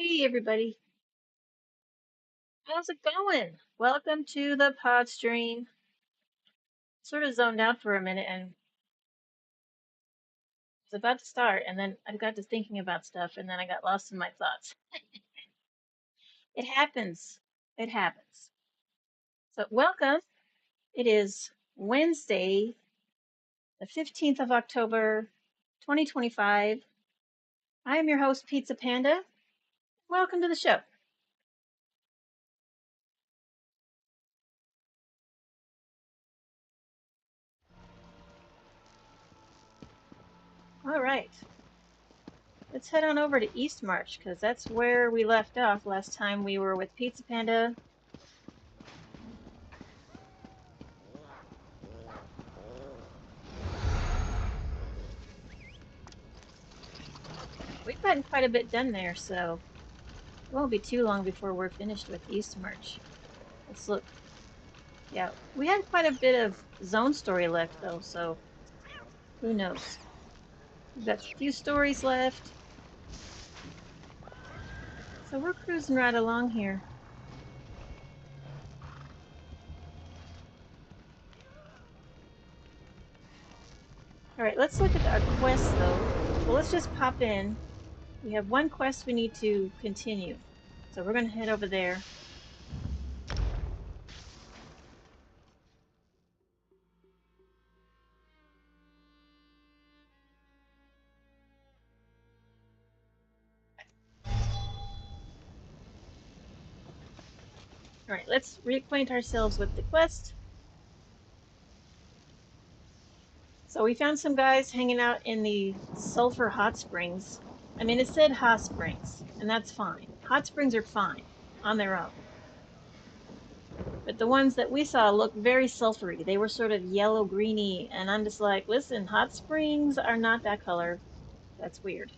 Hey everybody, how's it going? Welcome to the pod stream. Sort of zoned out for a minute and was about to start, and then I got to thinking about stuff, and then I got lost in my thoughts. It happens. It happens. So, welcome. It is Wednesday, the 15th of October, 2025. I am your host, Pizza Panda. Welcome to the show. All right. Let's head on over to Eastmarch, because that's where we left off last time we were with Pizza Panda. We've gotten quite a bit done there, so it won't be too long before we're finished with Eastmarch. Let's look. Yeah, we had quite a bit of zone story left, though, so who knows. We've got a few stories left. So we're cruising right along here. Alright, let's look at our quests, though. Well, let's just pop in. We have one quest we need to continue. So we're going to head over there. Alright, let's reacquaint ourselves with the quest. So we found some guys hanging out in the sulfur hot springs. I mean, it said hot springs, and that's fine. Hot springs are fine on their own. But the ones that we saw looked very sulfury. They were sort of yellow-greeny, and I'm just like, listen, hot springs are not that color. That's weird.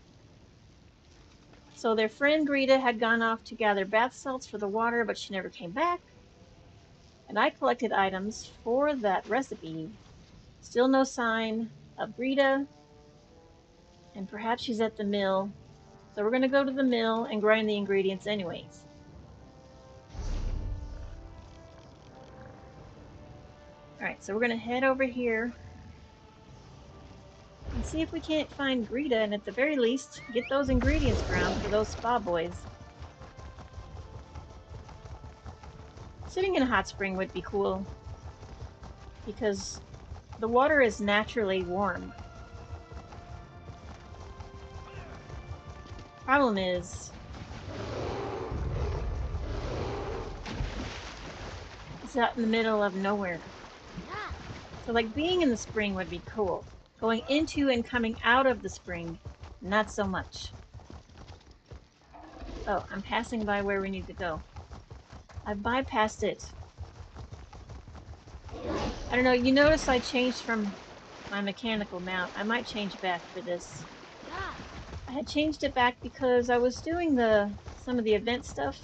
So their friend Greta had gone off to gather bath salts for the water, but she never came back. And I collected items for that recipe. Still no sign of Greta. And perhaps she's at the mill. So we're going to go to the mill and grind the ingredients anyways. Alright, so we're going to head over here and see if we can't find Greta, and at the very least, get those ingredients ground for those spa boys. Sitting in a hot spring would be cool, because the water is naturally warm. Problem is, it's out in the middle of nowhere. So like being in the spring would be cool. Going into and coming out of the spring, not so much. Oh, I'm passing by where we need to go. I've bypassed it. I don't know, you notice I changed from my mechanical mount. I might change back for this. I had changed it back because I was doing some of the event stuff,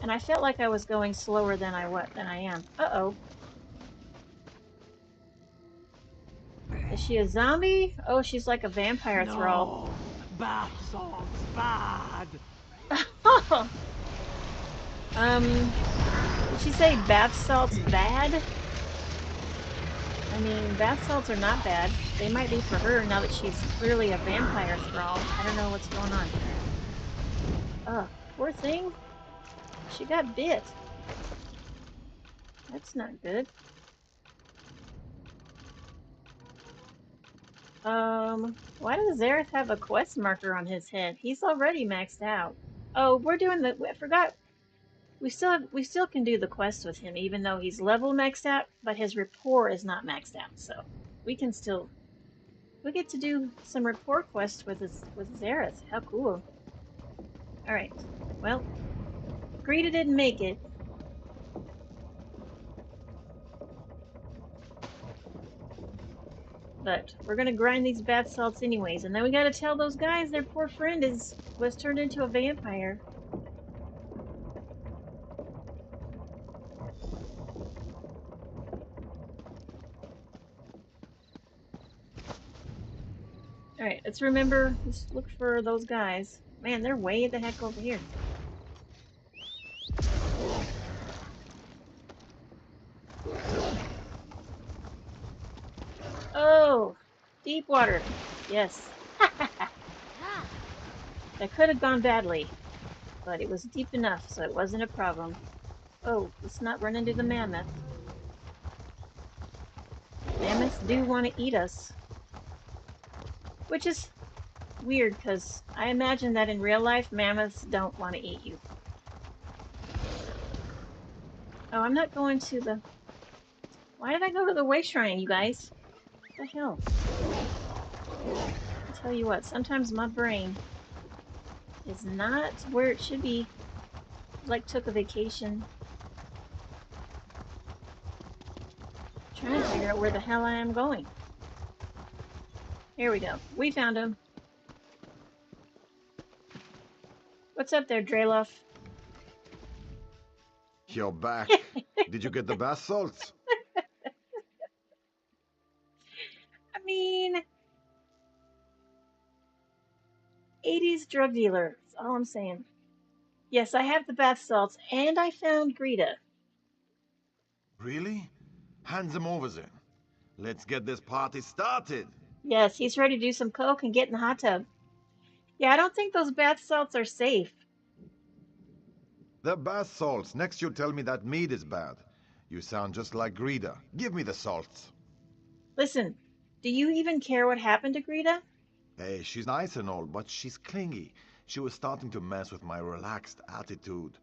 and I felt like I was going slower than I am. Uh-oh. Is she a zombie? Oh, she's like a vampire thrall. No, bath salt's bad. Did she say bath salt's bad? I mean, bath salts are not bad. They might be for her now that she's clearly a vampire thrall. I don't know what's going on. Ugh, poor thing. She got bit. That's not good. Why does Zareth have a quest marker on his head? He's already maxed out. Oh, we're doing the, I forgot. We still can do the quest with him, even though he's level maxed out, but his rapport is not maxed out, so we can still, we get to do some rapport quests with Zareth. How cool. Alright, well, Greta didn't make it. But we're gonna grind these bath salts anyways, and then we gotta tell those guys their poor friend was turned into a vampire. Alright, let's remember, let's look for those guys. Man, they're way the heck over here. Oh, deep water. Yes. That could have gone badly, but it was deep enough, so it wasn't a problem. Oh, let's not run into the mammoth. Mammoths do want to eat us, which is weird because I imagine that in real life, mammoths don't want to eat you. Oh, I'm not going to the... Why did I go to the way shrine, you guys? What the hell? I'll tell you what, sometimes my brain is not where it should be. Like took a vacation. Trying to figure out where the hell I am going. Here we go. We found him. What's up there, Draloff? You're back. Did you get the bath salts? I mean, 80s drug dealer. That's all I'm saying. Yes, I have the bath salts, and I found Greta. Really? Hand them over then. Let's get this party started. Yes, he's ready to do some coke and get in the hot tub. Yeah, I don't think those bath salts are safe. The bath salts. Next you tell me that meat is bad. You sound just like Greta. Give me the salts. Listen, do you even care what happened to Greta? Hey, she's nice and all, but she's clingy. She was starting to mess with my relaxed attitude.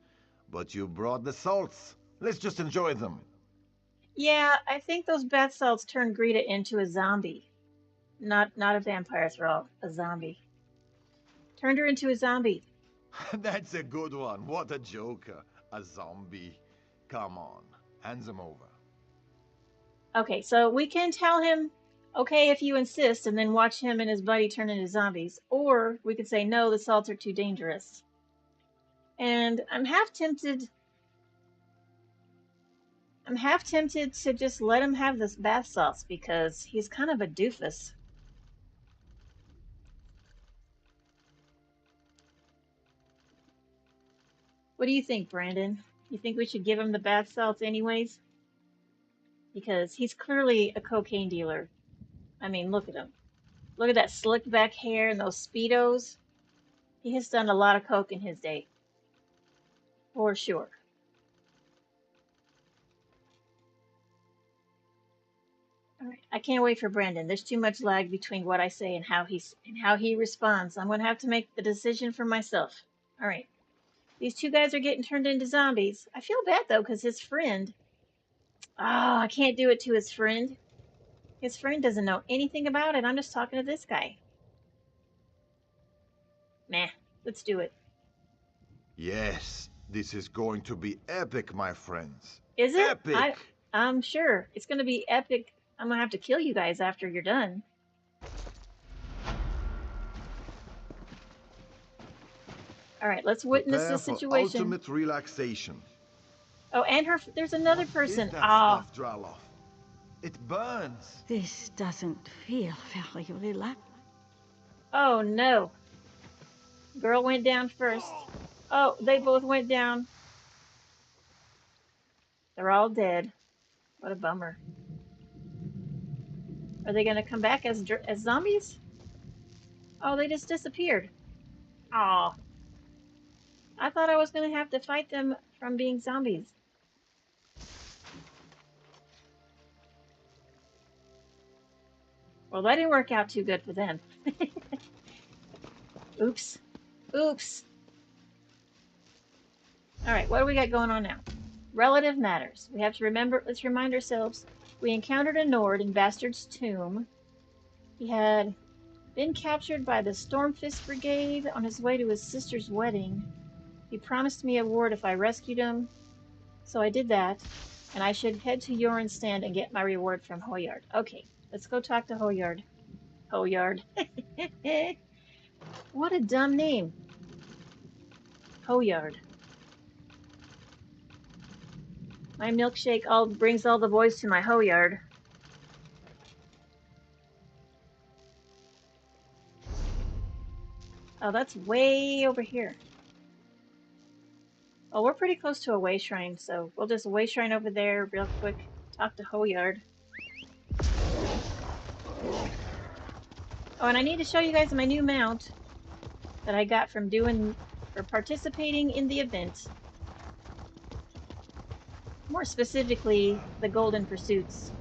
But you brought the salts. Let's just enjoy them. Yeah, I think those bath salts turned Greta into a zombie. Not a vampire thrall, a zombie. Turned her into a zombie. That's a good one. What a joker. A zombie. Come on. Hand them over. Okay, so we can tell him, okay, if you insist, and then watch him and his buddy turn into zombies. Or we could say, no, the salts are too dangerous. And I'm half tempted to just let him have this bath salts because he's kind of a doofus. What do you think, Brandon? You think we should give him the bath salts anyways? Because he's clearly a cocaine dealer. I mean, look at him. Look at that slicked back hair and those Speedos. He has done a lot of coke in his day. For sure. All right. I can't wait for Brandon. There's too much lag between what I say and how he responds. I'm going to have to make the decision for myself. All right. These two guys are getting turned into zombies. I feel bad though because his friend. Oh, I can't do it to his friend. His friend doesn't know anything about it. I'm just talking to this guy. Meh. Let's do it. Yes, this is going to be epic, my friends. Is it? Epic! I'm sure. It's going to be epic. I'm going to have to kill you guys after you're done. All right, let's witness Prepare this for situation. ultimate relaxation. Oh, and there's another What person. is that Ah, stuff, Draloff? It burns. This doesn't feel very relaxed. oh no. Girl went down first. Oh, they both went down. They're all dead. What a bummer. Are they going to come back as zombies? Oh, they just disappeared. Aw. I thought I was going to have to fight them from being zombies. Well, that didn't work out too good for them. Oops. Oops. All right, what do we got going on now? Relative matters. We have to remember, let's remind ourselves, we encountered a Nord in Bastard's Tomb. He had been captured by the Stormfist Brigade on his way to his sister's wedding. He promised me a reward if I rescued him, so I did that, and I should head to Yoren's stand and get my reward from Hoyard. Okay, let's go talk to Hoyard. Hoyard. What a dumb name. Hoyard. My milkshake brings all the boys to my Hoyard. Oh, that's way over here. Well, we're pretty close to a way shrine, so we'll just way shrine over there real quick. Talk to Hoyard. Oh, and I need to show you guys my new mount that I got from participating in the event. More specifically, the Golden Pursuits.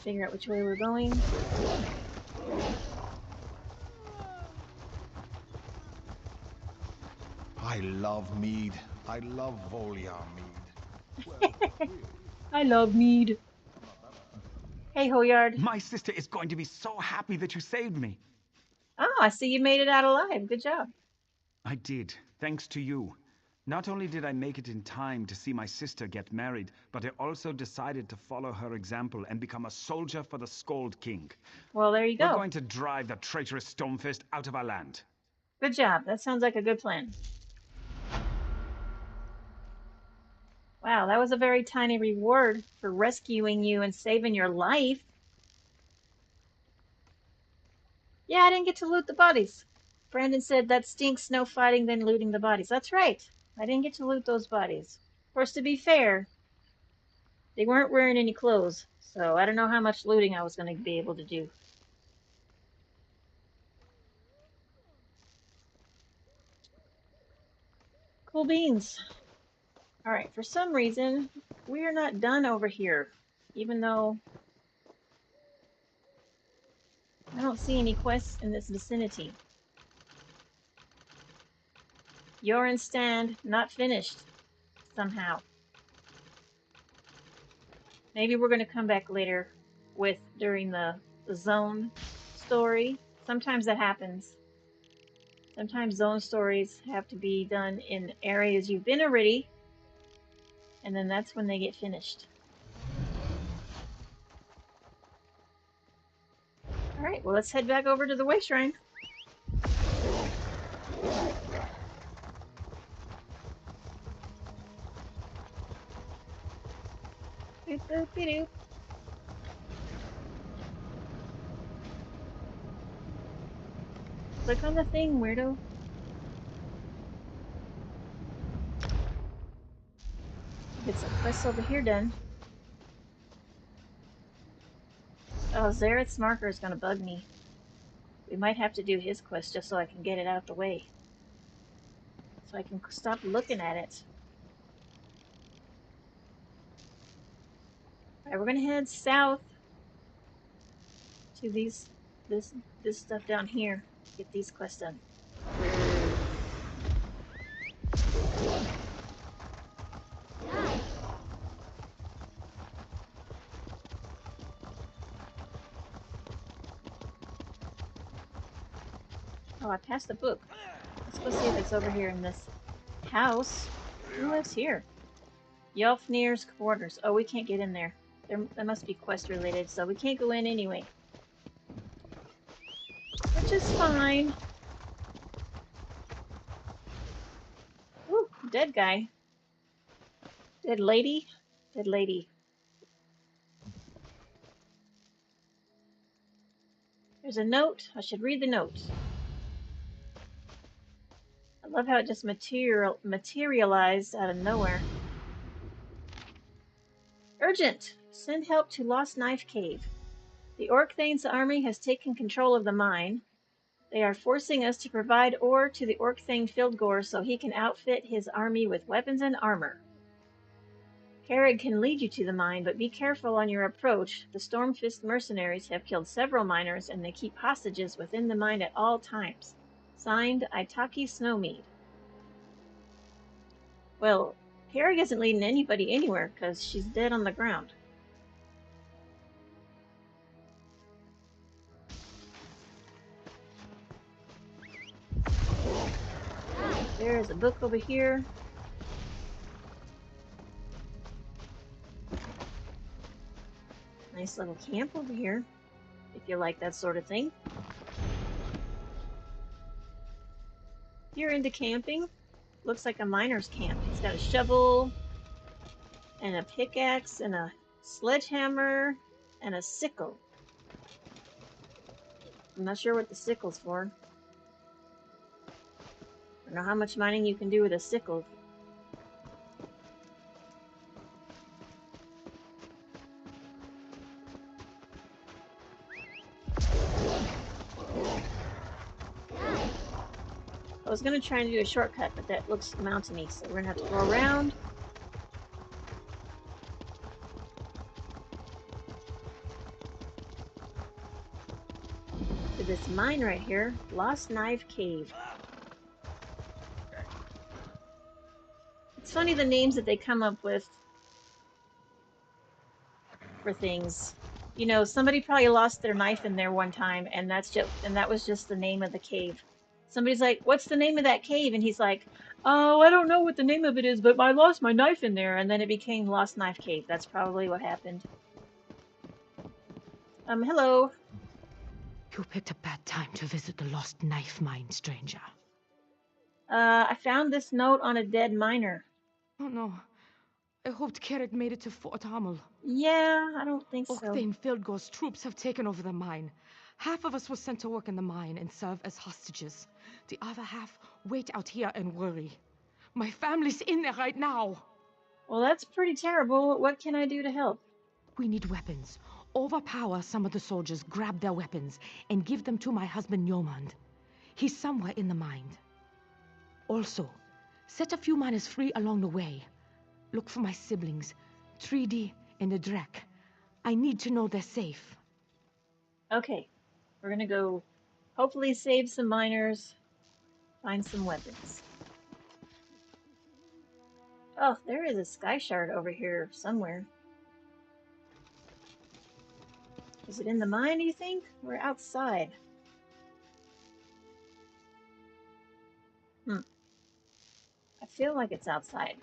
Figure out which way we're going. I love mead. I love Volia mead. Well, really. I love mead. Hey, Hoyard. My sister is going to be so happy that you saved me. Oh, I see you made it out alive. Good job. I did, thanks to you. Not only did I make it in time to see my sister get married, but I also decided to follow her example and become a soldier for the Scold King. Well, there you go. We're going to drive the traitorous Stonefist out of our land. Good job. That sounds like a good plan. Wow, that was a very tiny reward for rescuing you and saving your life. Yeah, I didn't get to loot the bodies. Brandon said that stinks, no fighting, then looting the bodies. That's right. I didn't get to loot those bodies. Of course, to be fair, they weren't wearing any clothes, so I don't know how much looting I was going to be able to do. Cool beans. Alright, for some reason, we are not done over here, even though I don't see any quests in this vicinity. Yoren stand, not finished, somehow. Maybe we're going to come back later during the zone story. Sometimes that happens. Sometimes zone stories have to be done in areas you've been already, and then that's when they get finished. Alright, well, let's head back over to the Way Shrine. Boop, boop, doop. Click on the thing, weirdo. Get some quests over here done. Oh, Zaret's marker is gonna bug me. We might have to do his quest just so I can get it out the way. So I can stop looking at it. Alright, we're gonna head south to this stuff down here. Get these quests done. Oh, I passed the book. Let's go see if it's over here in this house. Who lives here? Yelfnir's quarters. Oh, we can't get in there. That must be quest related, so we can't go in anyway. Which is fine. Ooh, dead guy. Dead lady? Dead lady. There's a note. I should read the note. I love how it just materialized out of nowhere. Urgent! Send help to Lost Knife Cave. The Orc Thane's army has taken control of the mine. They are forcing us to provide ore to the Orc Thane Fildgore so he can outfit his army with weapons and armor. Carrig can lead you to the mine, but be careful on your approach. The Stormfist mercenaries have killed several miners, and they keep hostages within the mine at all times. Signed, Itaki Snowmead. Well, Carrig isn't leading anybody anywhere, because she's dead on the ground. There's a book over here. Nice little camp over here, if you like that sort of thing. If you're into camping, looks like a miner's camp. He's got a shovel, and a pickaxe and a sledgehammer and a sickle. I'm not sure what the sickle's for. I don't know how much mining you can do with a sickle. I was going to try and do a shortcut, but that looks mountainy, so we're going to have to go around. To this mine right here, Lost Knife Cave. It's funny the names that they come up with for things. You know, somebody probably lost their knife in there one time, and that was just the name of the cave. Somebody's like, "What's the name of that cave?" And he's like, "Oh, I don't know what the name of it is, but I lost my knife in there," and then it became Lost Knife Cave. That's probably what happened. Hello. You picked a bad time to visit the lost knife mine, stranger. I found this note on a dead miner. Oh no. I hoped Carrick made it to Fort Hamel. Yeah, I don't think so. Octane Fieldgore's troops have taken over the mine. Half of us were sent to work in the mine and serve as hostages. The other half wait out here and worry. My family's in there right now. Well, that's pretty terrible. What can I do to help? We need weapons. Overpower some of the soldiers, grab their weapons, and give them to my husband Yomand. He's somewhere in the mine. Also, set a few miners free along the way. Look for my siblings, 3D and the Drek. I need to know they're safe. Okay, we're gonna go hopefully save some miners, find some weapons. Oh, there is a sky shard over here somewhere. Is it in the mine, you think? We're outside. I feel like it's outside.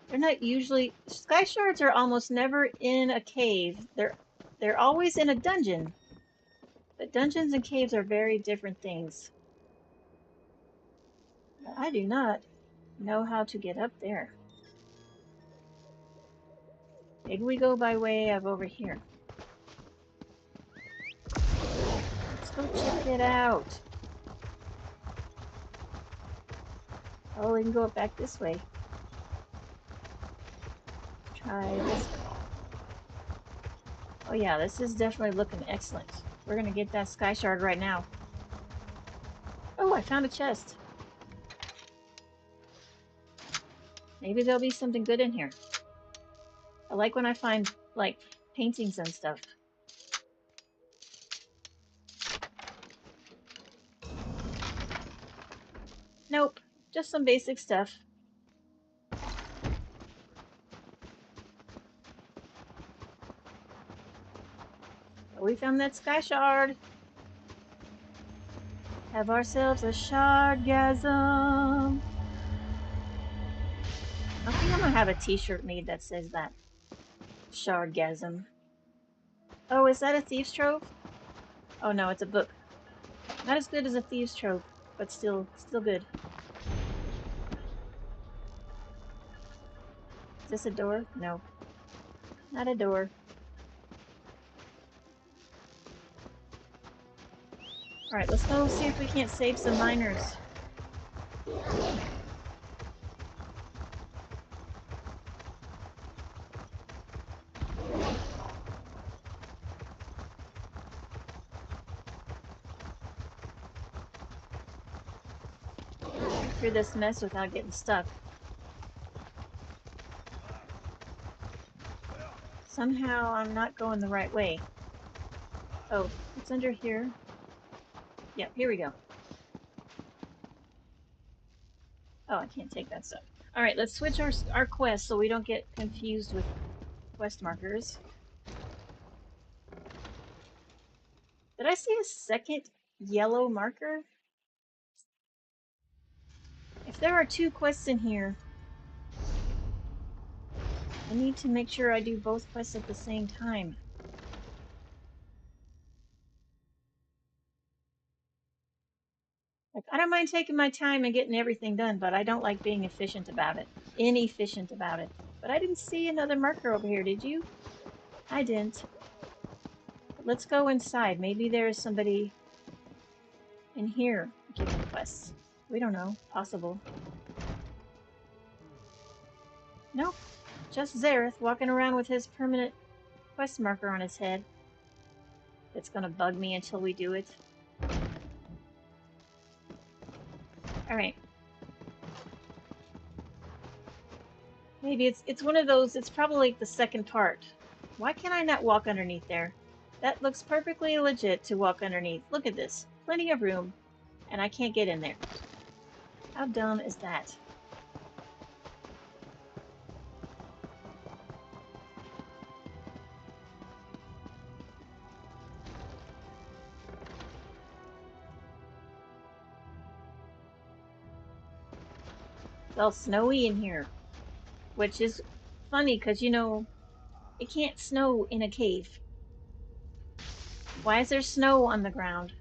They're not usually... Sky shards are almost never in a cave. They're always in a dungeon. But dungeons and caves are very different things. But I do not know how to get up there. Maybe we go by way of over here. Let's go check it out. Oh, we can go back this way. Try this way. Oh yeah, this is definitely looking excellent. We're gonna get that sky shard right now. Oh, I found a chest. Maybe there'll be something good in here. I like when I find, like, paintings and stuff. Nope, just some basic stuff. But we found that sky shard. Have ourselves a shardgasm. I think I'm gonna have a t-shirt made that says that. Shardgasm. Oh, is that a thieves trove? Oh no, it's a book. Not as good as a thieves trove, but still good. Is this a door? No. Not a door. Alright, let's go see if we can't save some miners. Get through this mess without getting stuck. Somehow I'm not going the right way. Oh, it's under here. Yep, here we go. Oh, I can't take that stuff. Alright, let's switch our quest so we don't get confused with quest markers. Did I see a second yellow marker? If there are 2 quests in here, I need to make sure I do both quests at the same time. Like, I don't mind taking my time and getting everything done, but I don't like being inefficient about it. But I didn't see another marker over here, did you? I didn't. But let's go inside. Maybe there's somebody in here giving quests. We don't know. Possible. Nope. Just Zareth walking around with his permanent quest marker on his head. It's gonna bug me until we do it. Alright. Maybe it's one of those, it's probably like the second part. Why can I not walk underneath there? That looks perfectly legit to walk underneath. Look at this. Plenty of room. And I can't get in there. How dumb is that? It's all snowy in here. Which is funny because, you know, it can't snow in a cave. Why is there snow on the ground?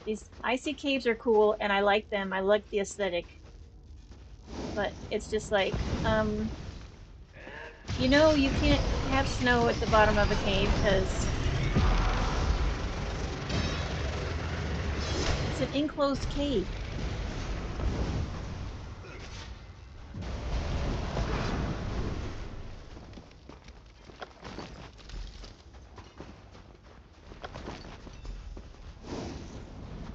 These icy caves are cool and I like them. I like the aesthetic. But it's just like, you know, you can't have snow at the bottom of a cave because it's an enclosed cave.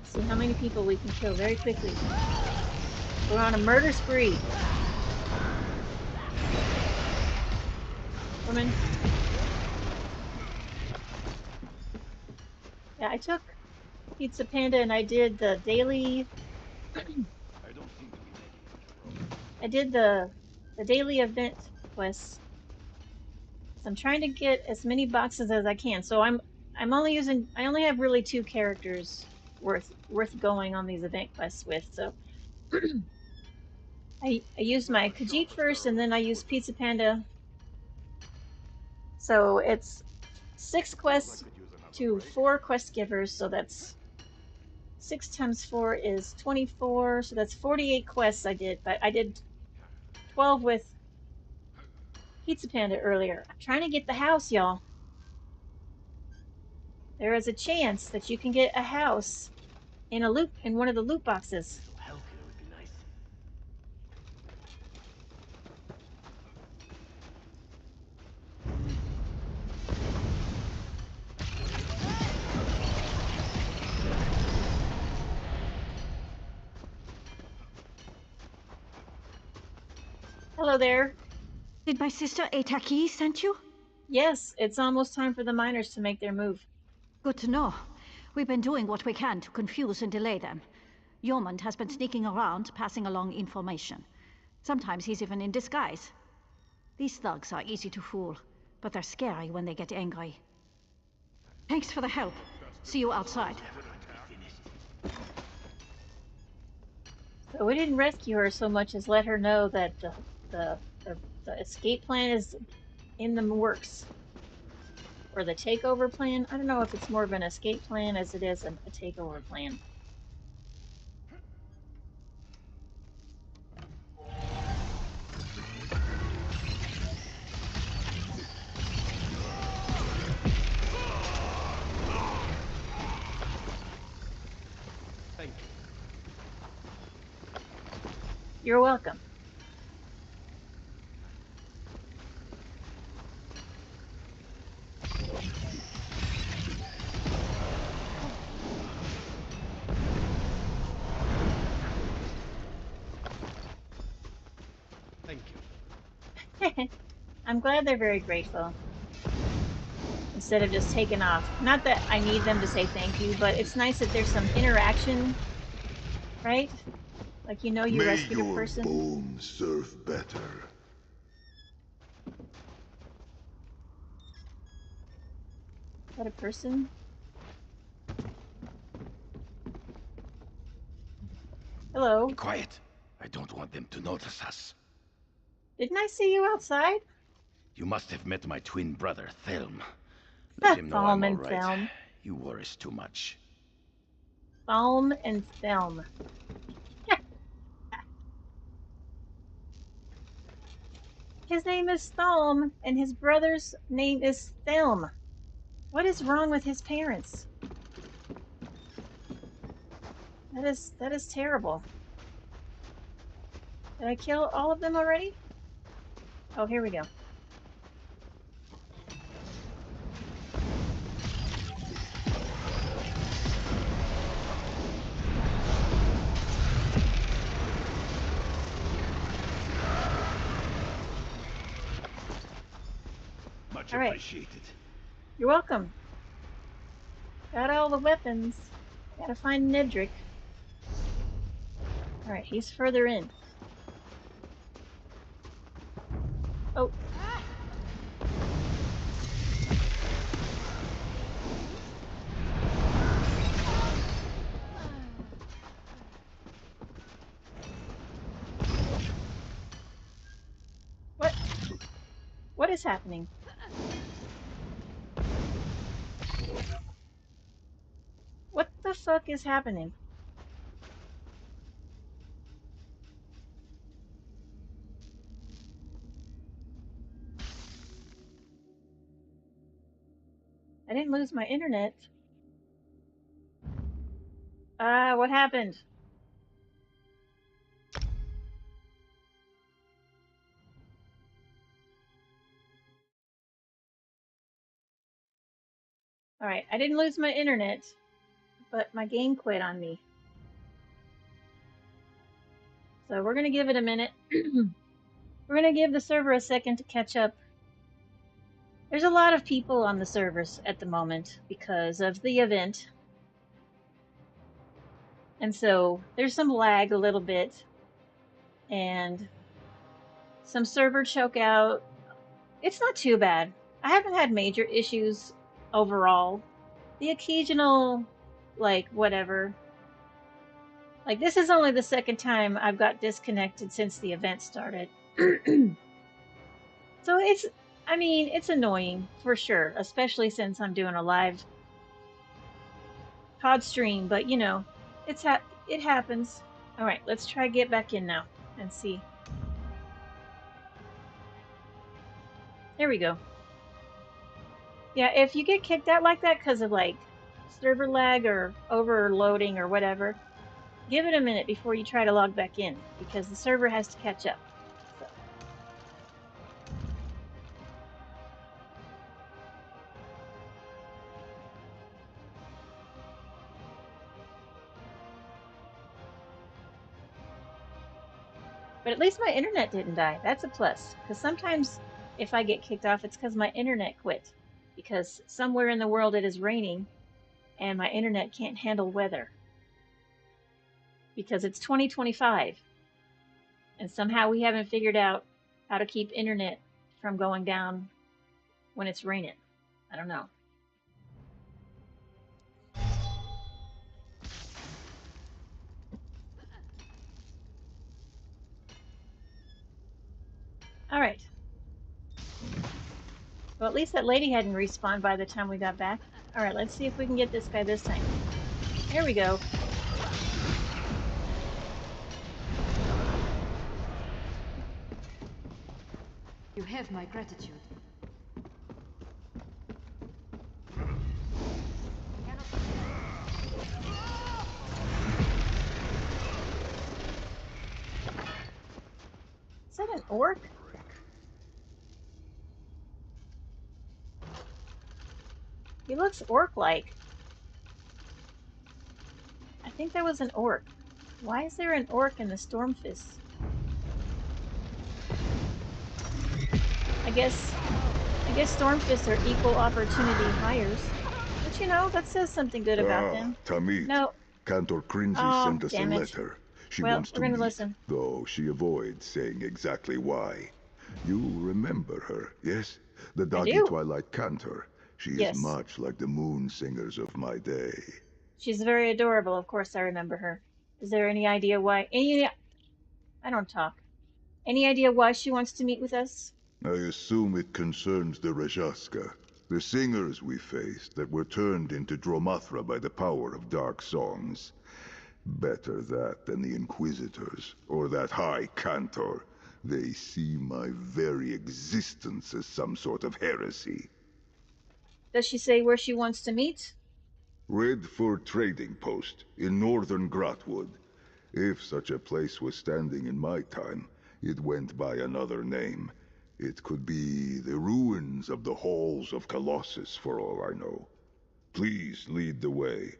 See how many people we can kill very quickly. We're on a murder spree. Woman. Yeah, I took Pizza Panda and I did the daily. I did the daily event quests. So I'm trying to get as many boxes as I can. So I'm only using. I only have really 2 characters worth going on these event quests with. So I used my Khajiit first, and then I used Pizza Panda. So it's 6 quests to 4 quest givers. So that's 6 times 4 is 24. So that's 48 quests I did. But I did 12 with Pizza Panda earlier. I'm trying to get the house, y'all. There is a chance that you can get a house in one of the loot boxes. Hello there. Did my sister Etaki send you? Yes, it's almost time for the miners to make their move. Good to know. We've been doing what we can to confuse and delay them. Yeomand has been sneaking around, passing along information. Sometimes he's even in disguise. These thugs are easy to fool, but they're scary when they get angry. Thanks for the help. See you outside. So we didn't rescue her so much as let her know that the escape plan is in the works. Or the takeover plan. I don't know if it's more of an escape plan as it is a takeover plan. Thank you. You're welcome. Thank you. I'm glad they're very grateful. Instead of just taking off. Not that I need them to say thank you, but it's nice that there's some interaction, right? Like, you know, you rescued a person. May your bones serve better. Is that a person? Hello. Be quiet. I don't want them to notice us. Didn't I see you outside? You must have met my twin brother, Thelm. Let him know I'm all right. Thelm. You worries too much. Thalm and Thelm. His name is Thalm, and his brother's name is Thelm. What is wrong with his parents? That is terrible. Did I kill all of them already? Oh, here we go. Much All right. appreciated. You're welcome. Got all the weapons. Gotta find Nedrick. All right, he's further in. Oh. What? What is happening? What the fuck is happening? I didn't lose my internet. What happened? All right, I didn't lose my internet, but my game quit on me. So we're gonna give it a minute. We're gonna give the server a second to catch up. There's a lot of people on the servers at the moment because of the event. And so there's some lag a little bit and some server choke out. It's not too bad. I haven't had major issues overall. The occasional, like, whatever. Like, this is only the second time I've got disconnected since the event started. So I mean, it's annoying for sure, especially since I'm doing a live pod stream, but you know, it happens. All right, let's try get back in now and see. There we go. Yeah, if you get kicked out like that because of like server lag or overloading or whatever, give it a minute before you try to log back in because the server has to catch up. So. But at least my internet didn't die. That's a plus. Because sometimes if I get kicked off, it's because my internet quit. Because somewhere in the world it is raining and my internet can't handle weather. Because it's 2025. And somehow we haven't figured out how to keep internet from going down when it's raining. I don't know. All right. Well, at least that lady hadn't respawned by the time we got back. All right, let's see if we can get this guy this time. There we go. You have my gratitude. Is that an orc? He looks orc-like. I think that was an orc. Why is there an orc in the Stormfist? I guess Stormfists are equal opportunity hires. But you know, that says something good about them. Tamit. No. Cantor Cringy Oh, sent us a damn it. letter. She Well, wants to we're gonna meet, listen. though she avoids saying exactly why. You remember her, yes? The I doggy do. Twilight Cantor. She is Yes. much like the moon singers of my day. She's very adorable. Of course I remember her. Is there any idea why? I don't talk. Any idea why she wants to meet with us? I assume it concerns the Rejaska. The singers we faced that were turned into Dromathra by the power of dark songs. Better that than the Inquisitors, or that High Cantor. They see my very existence as some sort of heresy. Does she say where she wants to meet? Redford Trading Post, in northern Grotwood. If such a place was standing in my time, it went by another name. It could be the ruins of the Halls of Colossus, for all I know. Please lead the way.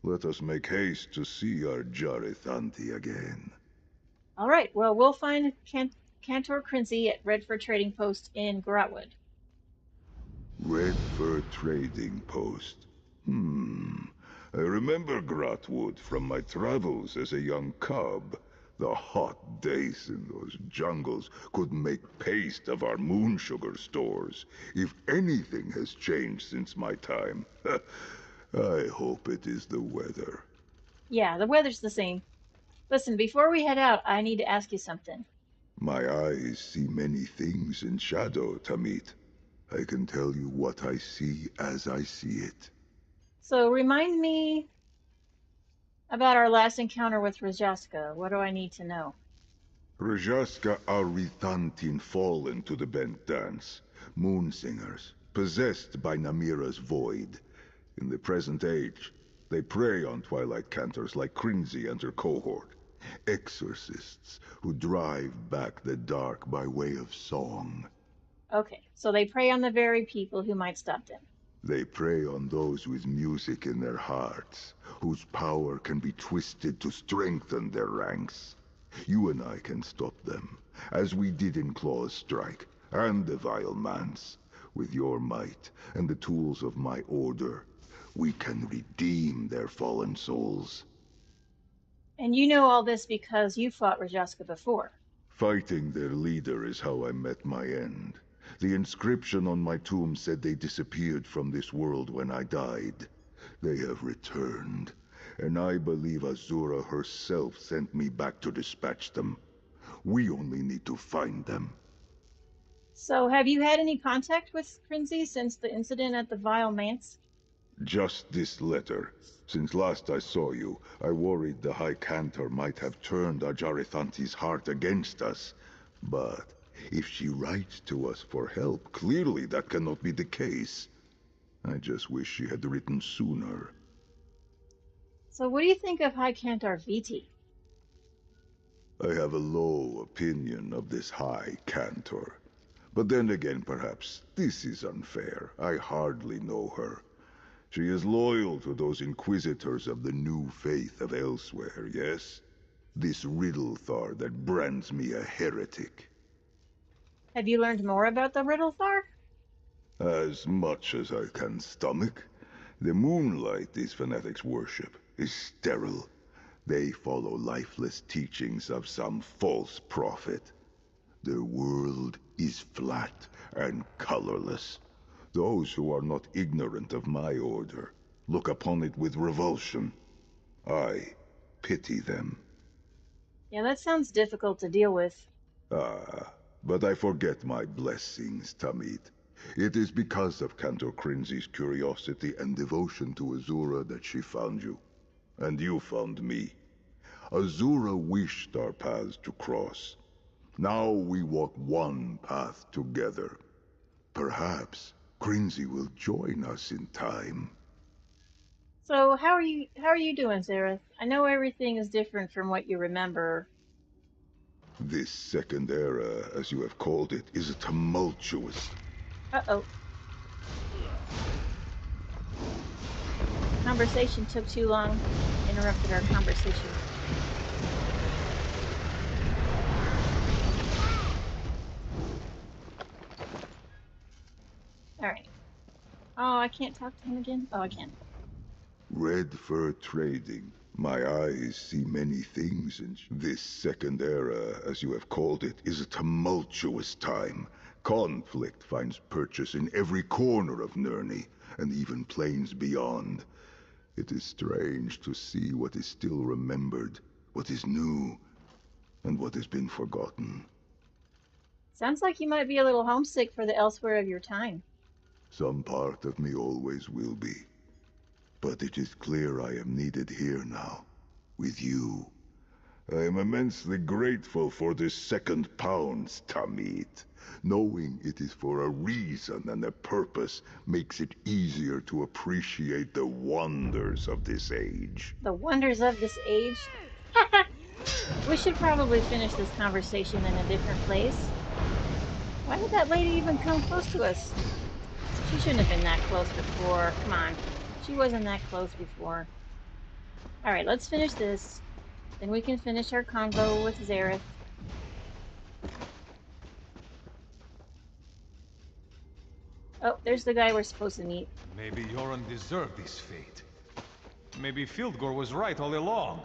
Let us make haste to see our Jarithanti again. All right, well, we'll find Cantor Crinzy at Redford Trading Post in Grotwood. Redford Trading Post. I remember Grotwood from my travels as a young cub. The hot days in those jungles could make paste of our moon sugar stores. If anything has changed since my time, I hope it is the weather. Yeah, the weather's the same. Listen, before we head out, I need to ask you something. My eyes see many things in shadow, Tamit. I can tell you what I see as I see it. So remind me about our last encounter with Rajaska. What do I need to know? Rajaska Arithantin fallen to the bent dance. Moon singers, possessed by Namira's void. In the present age, they prey on Twilight Cantors like Crinzy and her cohort. Exorcists who drive back the dark by way of song. Okay, so they prey on the very people who might stop them. They prey on those with music in their hearts, whose power can be twisted to strengthen their ranks. You and I can stop them, as we did in Claw's strike, and the Vile Manse. With your might, and the tools of my order, we can redeem their fallen souls. And you know all this because you fought Rajaska before. Fighting their leader is how I met my end. The inscription on my tomb said they disappeared from this world when I died. They have returned, and I believe Azura herself sent me back to dispatch them. We only need to find them. So have you had any contact with Crinzy since the incident at the Vile Manse? Just this letter. Since last I saw you, I worried the High Cantor might have turned Ajarithanti's heart against us. But if she writes to us for help, clearly that cannot be the case. I just wish she had written sooner. So what do you think of High Cantor Viti? I have a low opinion of this High Cantor. But then again, perhaps this is unfair. I hardly know her. She is loyal to those Inquisitors of the new faith of elsewhere, yes? This Riddlethar that brands me a heretic. Have you learned more about the Riddlethar? As much as I can stomach. The moonlight these fanatics worship is sterile. They follow lifeless teachings of some false prophet. Their world is flat and colorless. Those who are not ignorant of my order look upon it with revulsion. I pity them. Yeah, that sounds difficult to deal with. But I forget my blessings, Tamit. It is because of Cantor Crinzy's curiosity and devotion to Azura that she found you. And you found me. Azura wished our paths to cross. Now we walk one path together. Perhaps Crinzy will join us in time. So how are you doing, Zareth? I know everything is different from what you remember. This second era, as you have called it, is tumultuous. Uh-oh. Conversation took too long. Interrupted our conversation. Alright. Oh, I can't talk to him again? Oh, I can. Redford Trading. My eyes see many things in this second era, as you have called it, is a tumultuous time. Conflict finds purchase in every corner of Nirni, and even planes beyond. It is strange to see what is still remembered, what is new, and what has been forgotten. Sounds like you might be a little homesick for the elsewhere of your time. Some part of me always will be. But it is clear I am needed here now, with you. I am immensely grateful for this second pounds, Tamit. Knowing it is for a reason and a purpose makes it easier to appreciate the wonders of this age. The wonders of this age? We should probably finish this conversation in a different place. Why did that lady even come close to us? She shouldn't have been that close before. Come on. She wasn't that close before. Alright, let's finish this. Then we can finish our convo with Zareth. Oh, there's the guy we're supposed to meet. Maybe Yoren deserved this fate. Maybe Fieldgore was right all along.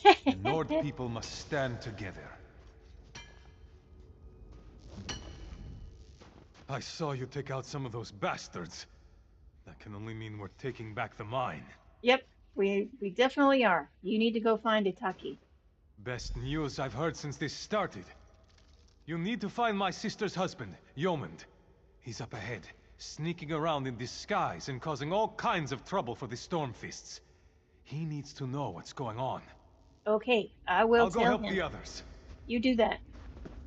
The Nord people must stand together. I saw you take out some of those bastards. That can only mean we're taking back the mine. Yep, we definitely are. You need to go find Itaki. Best news I've heard since this started. You need to find my sister's husband, Yomand. He's up ahead, sneaking around in disguise and causing all kinds of trouble for the Stormfists. He needs to know what's going on. Okay, I will I'll go tell help him. the others. You do that.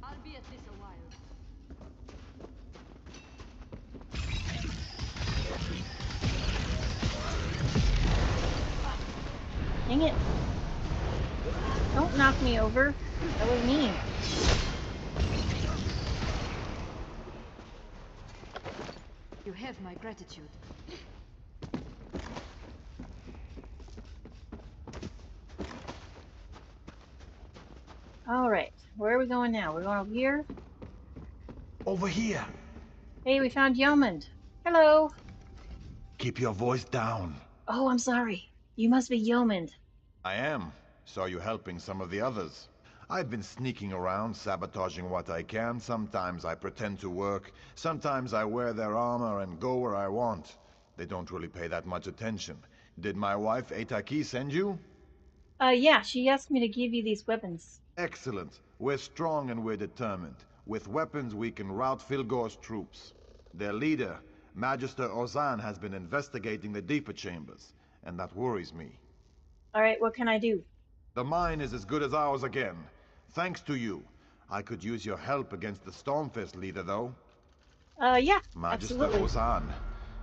I'll be at this a while. Dang it. Don't knock me over. That was mean. You have my gratitude. Alright, where are we going now? We're going over here? Over here. Hey, we found Yomand. Hello. Keep your voice down. Oh, I'm sorry. You must be Yomand. I am. Saw you helping some of the others. I've been sneaking around, sabotaging what I can. Sometimes I pretend to work. Sometimes I wear their armor and go where I want. They don't really pay that much attention. Did my wife, Eitaki, send you? Yeah, she asked me to give you these weapons. Excellent. We're strong and we're determined. With weapons, we can rout Fieldgore's troops. Their leader, Magister Ozan, has been investigating the deeper chambers, and that worries me. Alright, what can I do? The mine is as good as ours again. Thanks to you. I could use your help against the Stormfist leader, though. Yeah, Magister absolutely. Ozan.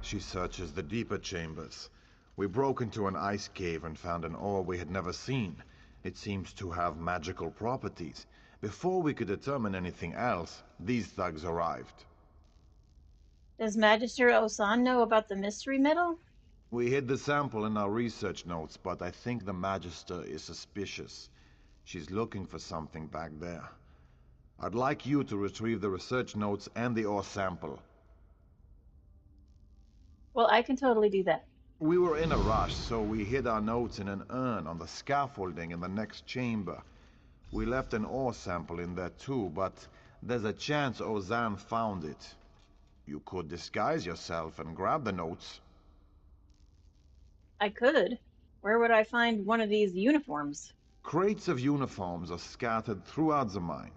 She searches the deeper chambers. We broke into an ice cave and found an ore we had never seen. It seems to have magical properties. Before we could determine anything else, these thugs arrived. Does Magister Osan know about the mystery metal? We hid the sample in our research notes, but I think the Magister is suspicious. She's looking for something back there. I'd like you to retrieve the research notes and the ore sample. Well, I can totally do that. We were in a rush, so we hid our notes in an urn on the scaffolding in the next chamber. We left an ore sample in there too, but there's a chance Ozan found it. You could disguise yourself and grab the notes. I could. Where would I find one of these uniforms? Crates of uniforms are scattered throughout the mine.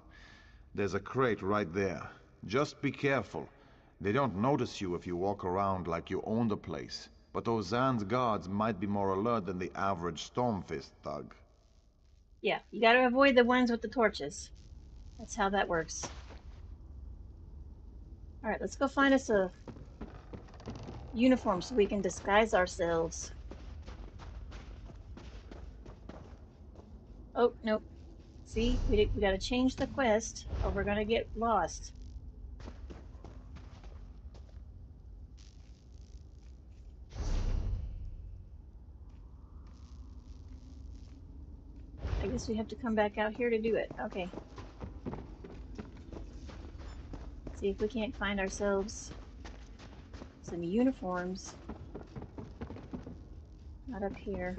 There's a crate right there. Just be careful. They don't notice you if you walk around like you own the place. But Ozan's guards might be more alert than the average Stormfist thug. Yeah, you gotta avoid the ones with the torches. That's how that works. Alright, let's go find us a uniform so we can disguise ourselves. Oh, nope. See, we gotta change the quest or we're gonna get lost. I guess we have to come back out here to do it. Okay. See if we can't find ourselves some uniforms. Not up here.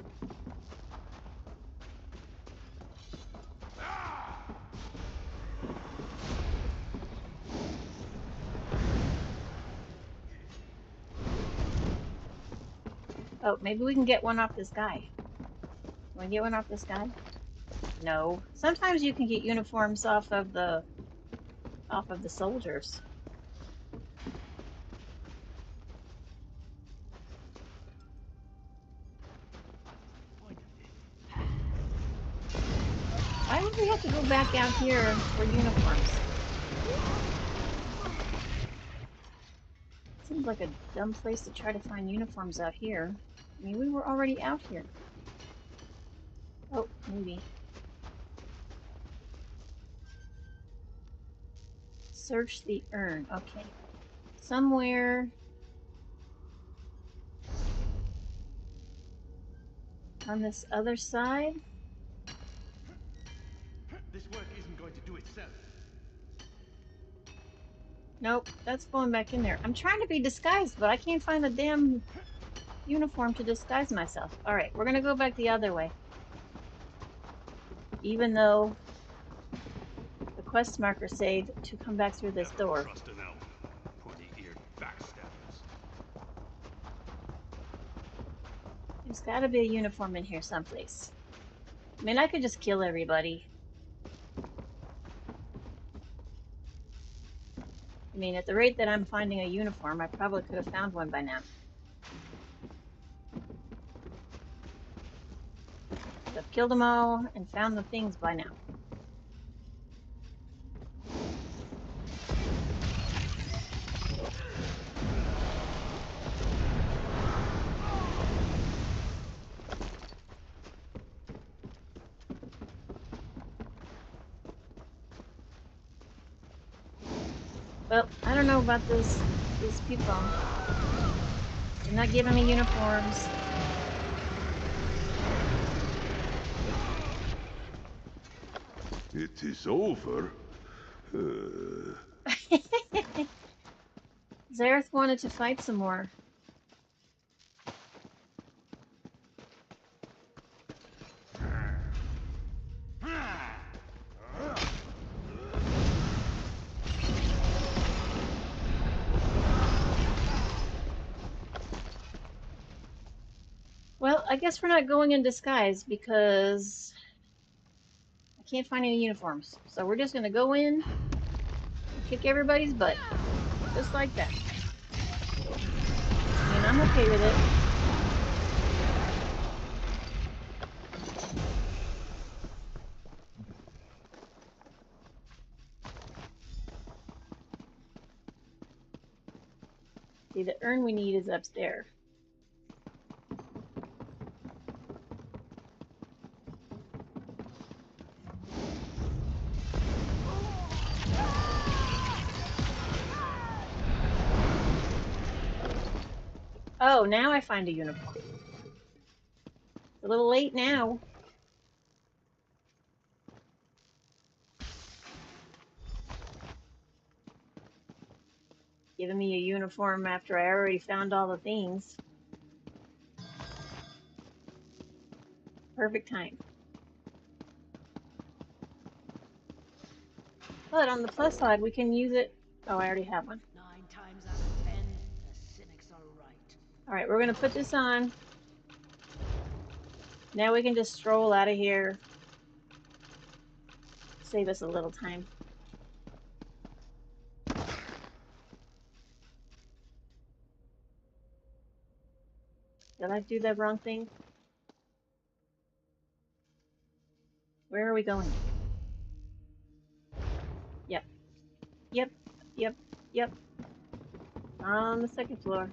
Oh, maybe we can get one off this guy. Can we get one off this guy? No. Sometimes you can get uniforms off of the soldiers. if we have to go back out here for uniforms? Seems like a dumb place to try to find uniforms out here. I mean, we were already out here. Oh, maybe. Search the urn. Okay. Somewhere on this other side. This work isn't going to do itself. Nope, that's going back in there. I'm trying to be disguised, but I can't find the damn uniform to disguise myself. Alright, we're gonna go back the other way. Even though the quest marker said to come back through this door. Trust an elf. Pointy-eared backstabbers. There's gotta be a uniform in here someplace. I mean, I could just kill everybody. I mean, at the rate that I'm finding a uniform, I probably could have found one by now. I've killed them all and found the things by now. Well, I don't know about these people. They're not giving me uniforms. It is over. Zareth wanted to fight some more. Well, I guess we're not going in disguise because I can't find any uniforms. So we're just going to go in and kick everybody's butt. Just like that. And I'm okay with it. See, the urn we need is upstairs. Oh, now I find a uniform. It's a little late now. Giving me a uniform after I already found all the things. Perfect time. But on the plus side, we can use it. Oh, I already have one. 9 times out of 10, the cynics are right. Alright, we're going to put this on. Now we can just stroll out of here. Save us a little time. Did I do that wrong thing? Where are we going? Yep. Yep. Yep. Yep. On the second floor.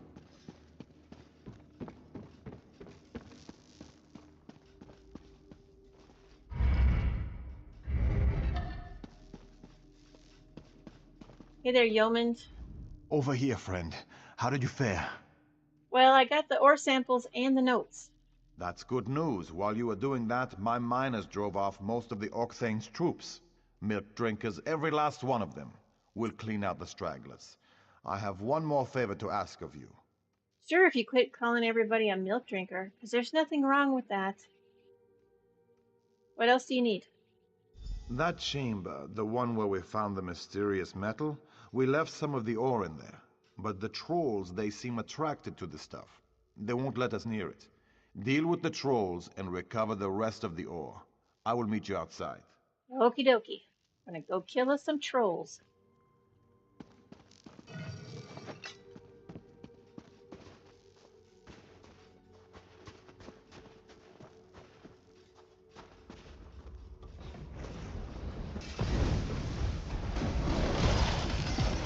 Hey there, yeomans. Over here, friend. How did you fare? Well, I got the ore samples and the notes. That's good news. While you were doing that, my miners drove off most of the Octhane's troops. Milk drinkers, every last one of them. We'll clean out the stragglers. I have one more favor to ask of you. Sure, if you quit calling everybody a milk drinker, because there's nothing wrong with that. What else do you need? That chamber, the one where we found the mysterious metal, we left some of the ore in there. But the trolls, they seem attracted to the stuff. They won't let us near it. Deal with the trolls and recover the rest of the ore. I will meet you outside. Okie dokie. Gonna go kill us some trolls.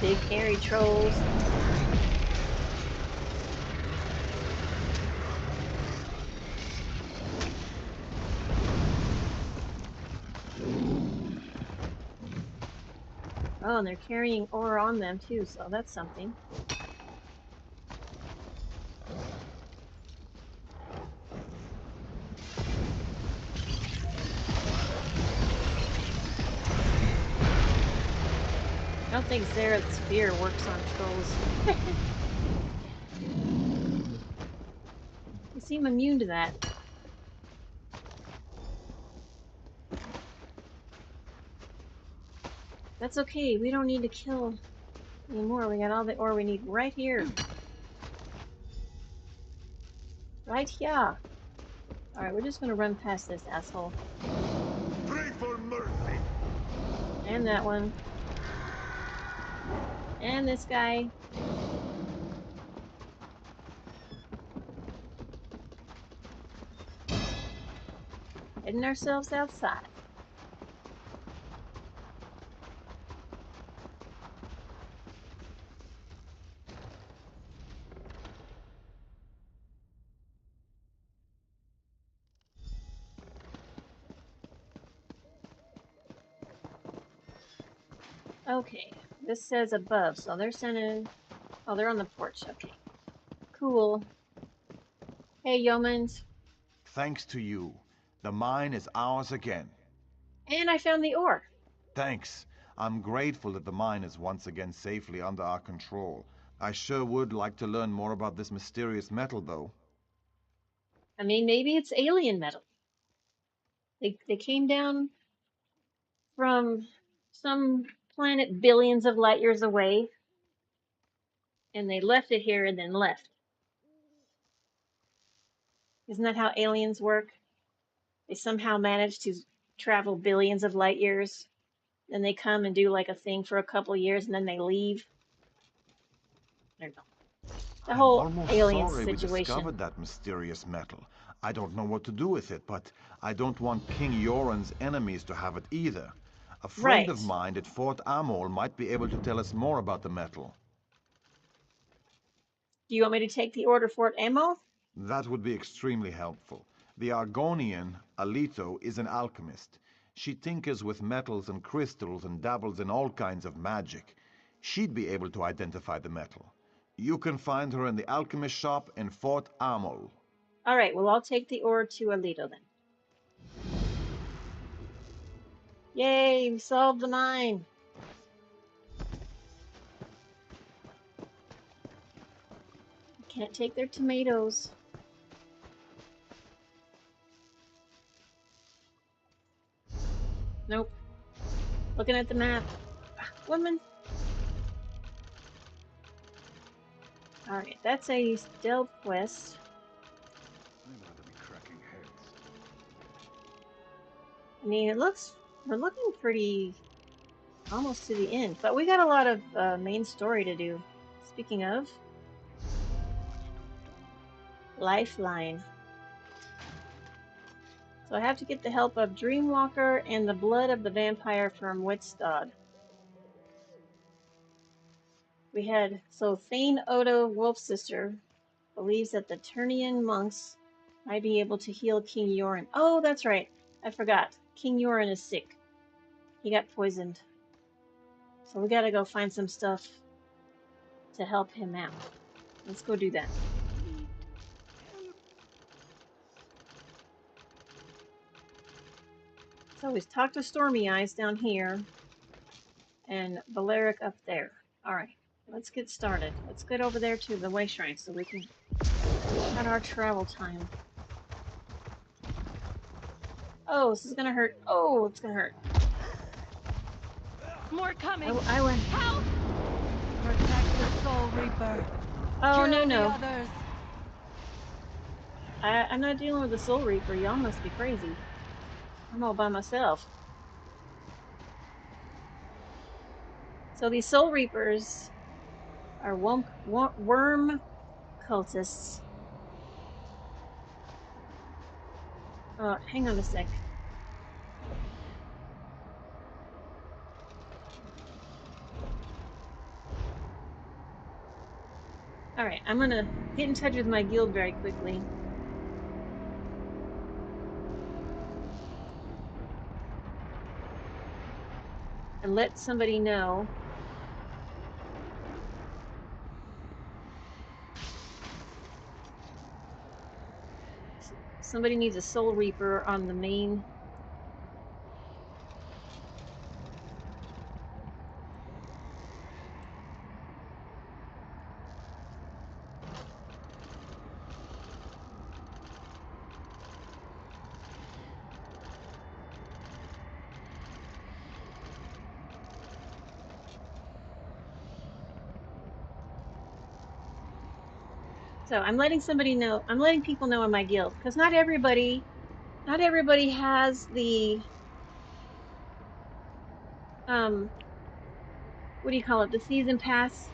Big hairy trolls. Oh, and they're carrying ore on them too, so that's something. I don't think Zerath's spear works on trolls. They seem immune to that. That's okay, we don't need to kill anymore. We got all the ore we need right here. Right here. Alright, we're just gonna run past this asshole. Pray for mercy. And that one. And this guy. Heading ourselves outside. Okay, this says above, so they're sending... Oh, they're on the porch, okay. Cool. Hey, yeomans. Thanks to you. The mine is ours again. And I found the ore. Thanks. I'm grateful that the mine is once again safely under our control. I sure would like to learn more about this mysterious metal, though. I mean, maybe it's alien metal. They came down from some planet billions of light years away, and they left it here and then left. Isn't that how aliens work? They somehow manage to travel billions of light years, then they come and do like a thing for a couple years, and then they leave. I don't know. The I'm whole almost alien sorry we situation. discovered that mysterious metal. I don't know what to do with it, but I don't want King Yoren's enemies to have it either. A friend Right. of mine at Fort Amol might be able to tell us more about the metal. Do you want me to take the order Fort Ammo? That would be extremely helpful. The Argonian, Alito, is an alchemist. She tinkers with metals and crystals and dabbles in all kinds of magic. She'd be able to identify the metal. You can find her in the alchemist shop in Fort Amol. All right, well, I'll take the ore to Alito then. Yay, we solved the mine. Can't take their tomatoes. Nope. Looking at the map. Woman. Alright, that's a stealth quest. I mean, we're looking pretty almost to the end, but we got a lot of main story to do. Speaking of, Lifeline. So I have to get the help of Dreamwalker and the blood of the vampire from Wittstad. We had, so Thane Odo, Wolf's sister, believes that the Turnian monks might be able to heal King Yoren. Oh, that's right. I forgot. King Yoren is sick. He got poisoned. So we gotta go find some stuff to help him out. Let's go do that. So we talked to Stormy Eyes down here and Valeric up there. Alright, let's get started. Let's get over there to the Way Shrine so we can cut our travel time. Oh, this is gonna hurt. Oh, it's gonna hurt. More coming. I went. Help! Protect the Soul Reaper. Oh, Kill no, the no. others. I'm not dealing with the Soul Reaper. Y'all must be crazy. I'm all by myself. So these Soul Reapers are worm cultists. Hang on a sec. Alright, I'm gonna get in touch with my guild very quickly. And let somebody know. Somebody needs a Soul Reaper on the main. So I'm letting somebody know. I'm letting people know in my guild because not everybody has the what do you call it? The season pass.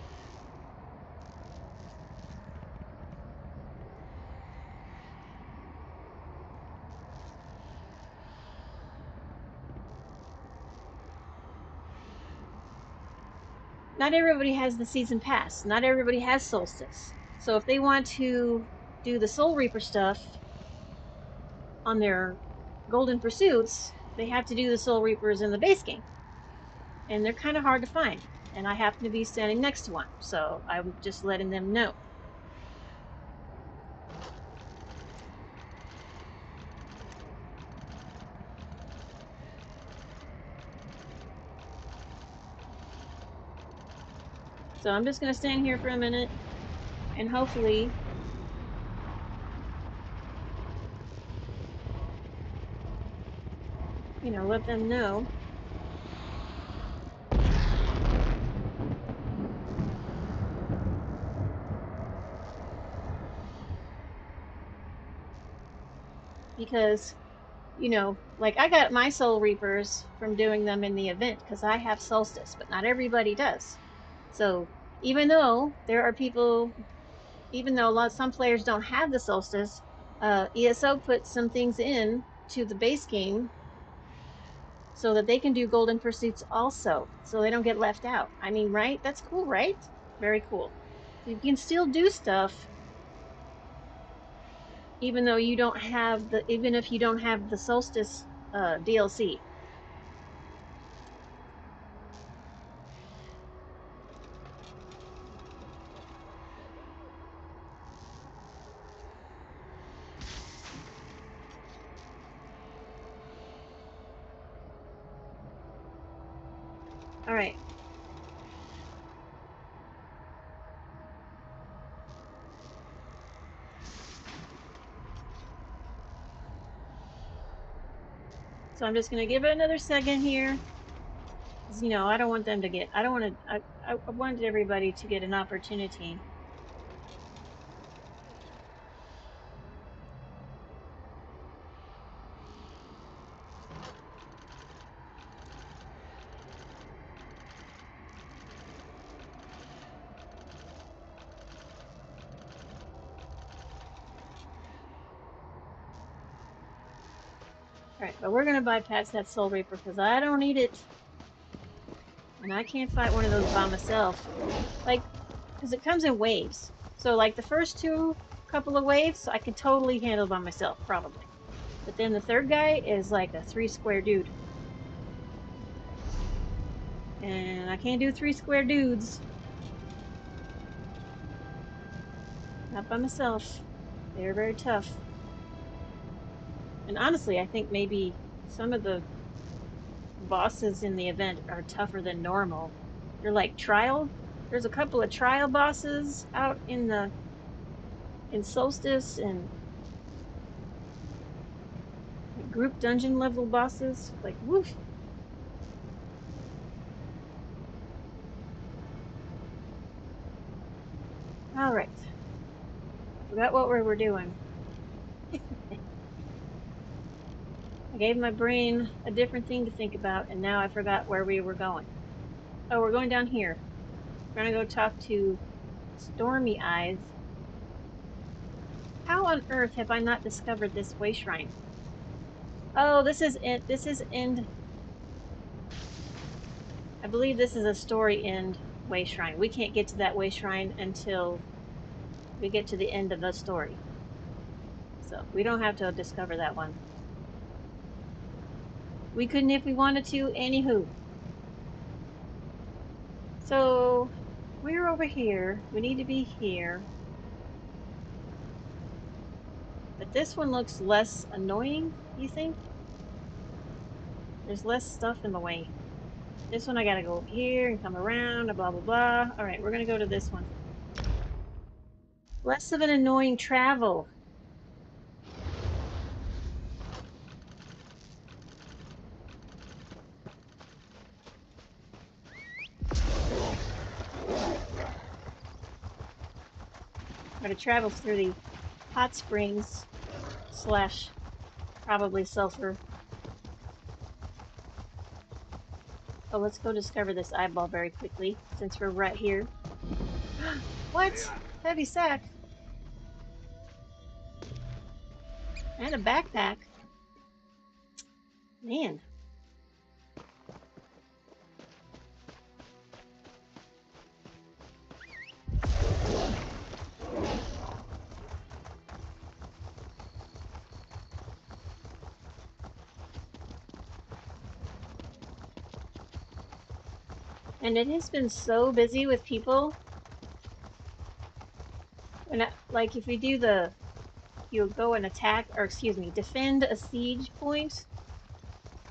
Not everybody has the season pass. Not everybody has Solstice. So if they want to do the Soul Reaper stuff on their Golden Pursuits, they have to do the Soul Reapers in the base game. And they're kind of hard to find. And I happen to be standing next to one. So I'm just letting them know. So I'm just going to stand here for a minute and hopefully let them know. Because, like I got my Soul Reapers from doing them in the event because I have Solstice, but not everybody does. So even though there are people, some players don't have the Solstice, ESO put some things in to the base game so that they can do Golden Pursuits also, so they don't get left out. I mean, right? That's cool, right? Very cool. You can still do stuff even if you don't have the Solstice DLC. All right. So I'm just going to give it another second here. I don't want them to get, I wanted everybody to get an opportunity. Alright, but we're going to bypass that Soul Reaper because I don't need it. And I can't fight one of those by myself. Because it comes in waves. So, the first couple of waves, I can totally handle by myself, probably. But then the third guy is like a 3-square dude. And I can't do 3-square dudes. Not by myself. They're very tough. And honestly, I think maybe some of the bosses in the event are tougher than normal. They're like trial. There's a couple of trial bosses out in Solstice and group dungeon level bosses. Like, woof. All right. I forgot what we were doing. I gave my brain a different thing to think about, and now I forgot where we were going. Oh, we're going down here. We're gonna go talk to Stormy Eyes. How on earth have I not discovered this way shrine? Oh, this is it. This is end. I believe this is a story end way shrine. We can't get to that way shrine until we get to the end of the story. So we don't have to discover that one. We couldn't if we wanted to, anywho. So we're over here. We need to be here. But this one looks less annoying, you think? There's less stuff in the way. This one I gotta go over here and come around and blah, blah, blah. All right, we're gonna go to this one. Less of an annoying travel. I'm gonna travel through the hot springs slash probably sulfur. Oh, let's go discover this eyeball very quickly since we're right here. What? Heavy sack. And a backpack. Man. And it has been so busy with people. When like if we do you'll go and attack, or excuse me, defend a siege point.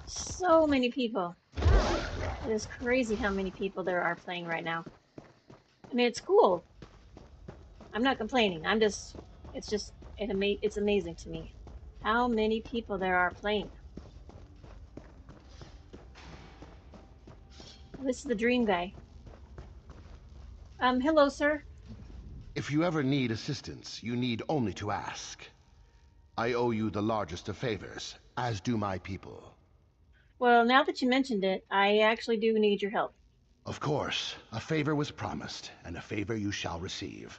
So many people. It is crazy how many people there are playing right now. I mean, it's cool. I'm not complaining. It's amazing to me how many people there are playing. This is the dream guy. Hello, sir. If you ever need assistance, you need only to ask. I owe you the largest of favors, as do my people. Well, now that you mentioned it, I actually do need your help. Of course, a favor was promised, and a favor you shall receive.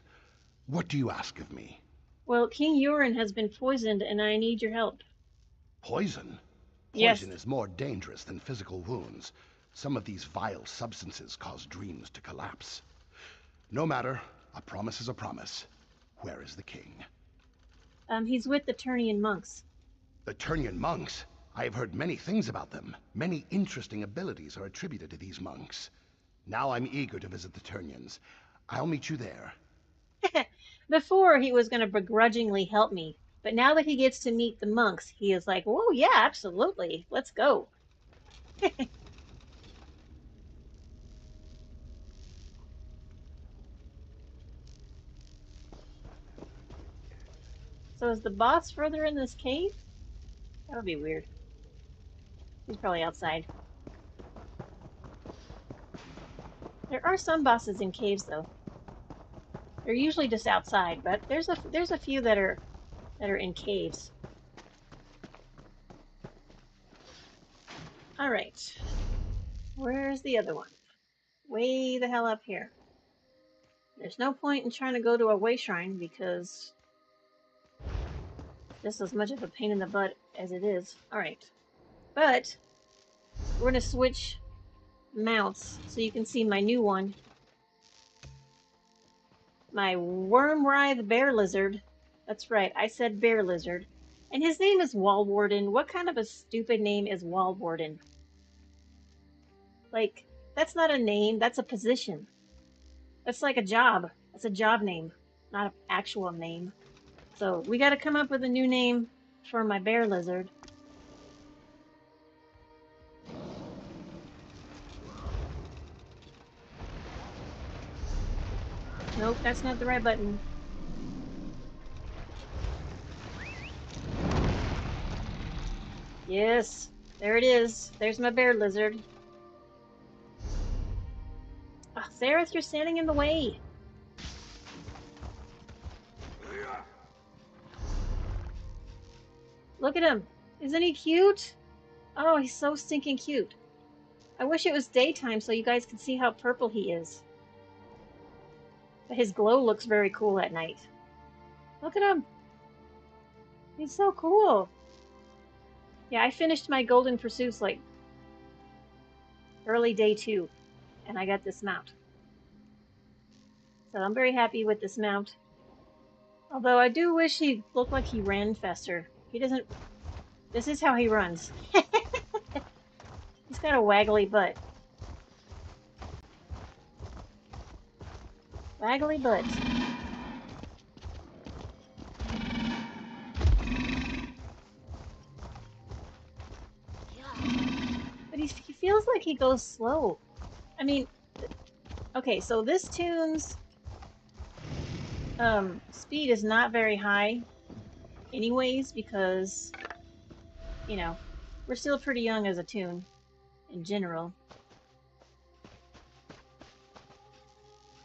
What do you ask of me? Well, King Urin has been poisoned, and I need your help. Poison? Yes. Poison is more dangerous than physical wounds. Some of these vile substances cause dreams to collapse. No matter, a promise is a promise. Where is the king? He's with the Turnian monks. The Turnian monks? I have heard many things about them. Many interesting abilities are attributed to these monks. Now I'm eager to visit the Turnians. I'll meet you there. Before, he was going to begrudgingly help me, but now that he gets to meet the monks, he is like, "Whoa, yeah, absolutely. Let's go." So is the boss further in this cave? That would be weird. He's probably outside. There are some bosses in caves, though. They're usually just outside, but there's a few that are in caves. All right. Where's the other one? Way the hell up here. There's no point in trying to go to a way shrine because just as much of a pain in the butt as it is. All right. But we're going to switch mounts so you can see my new one. My worm-writhe bear lizard. That's right, I said bear lizard. And his name is Wallwarden. What kind of a stupid name is Wallwarden? Like, that's not a name, that's a position. That's like a job. That's a job name, not an actual name. So we got to come up with a new name for my bear lizard. Nope, that's not the right button. Yes, there it is. There's my bear lizard. Oh, Zareth, you're standing in the way. Look at him. Isn't he cute? Oh, he's so stinking cute. I wish it was daytime so you guys could see how purple he is. But his glow looks very cool at night. Look at him. He's so cool. Yeah, I finished my Golden Pursuits like early day 2, and I got this mount. So I'm very happy with this mount. Although I do wish he looked like he ran faster. He doesn't. This is how he runs. He's got a waggly butt. Waggly butt. But he feels like he goes slow. I mean, okay, so this tune's speed is not very high anyways because, you know, we're still pretty young as a tune in general.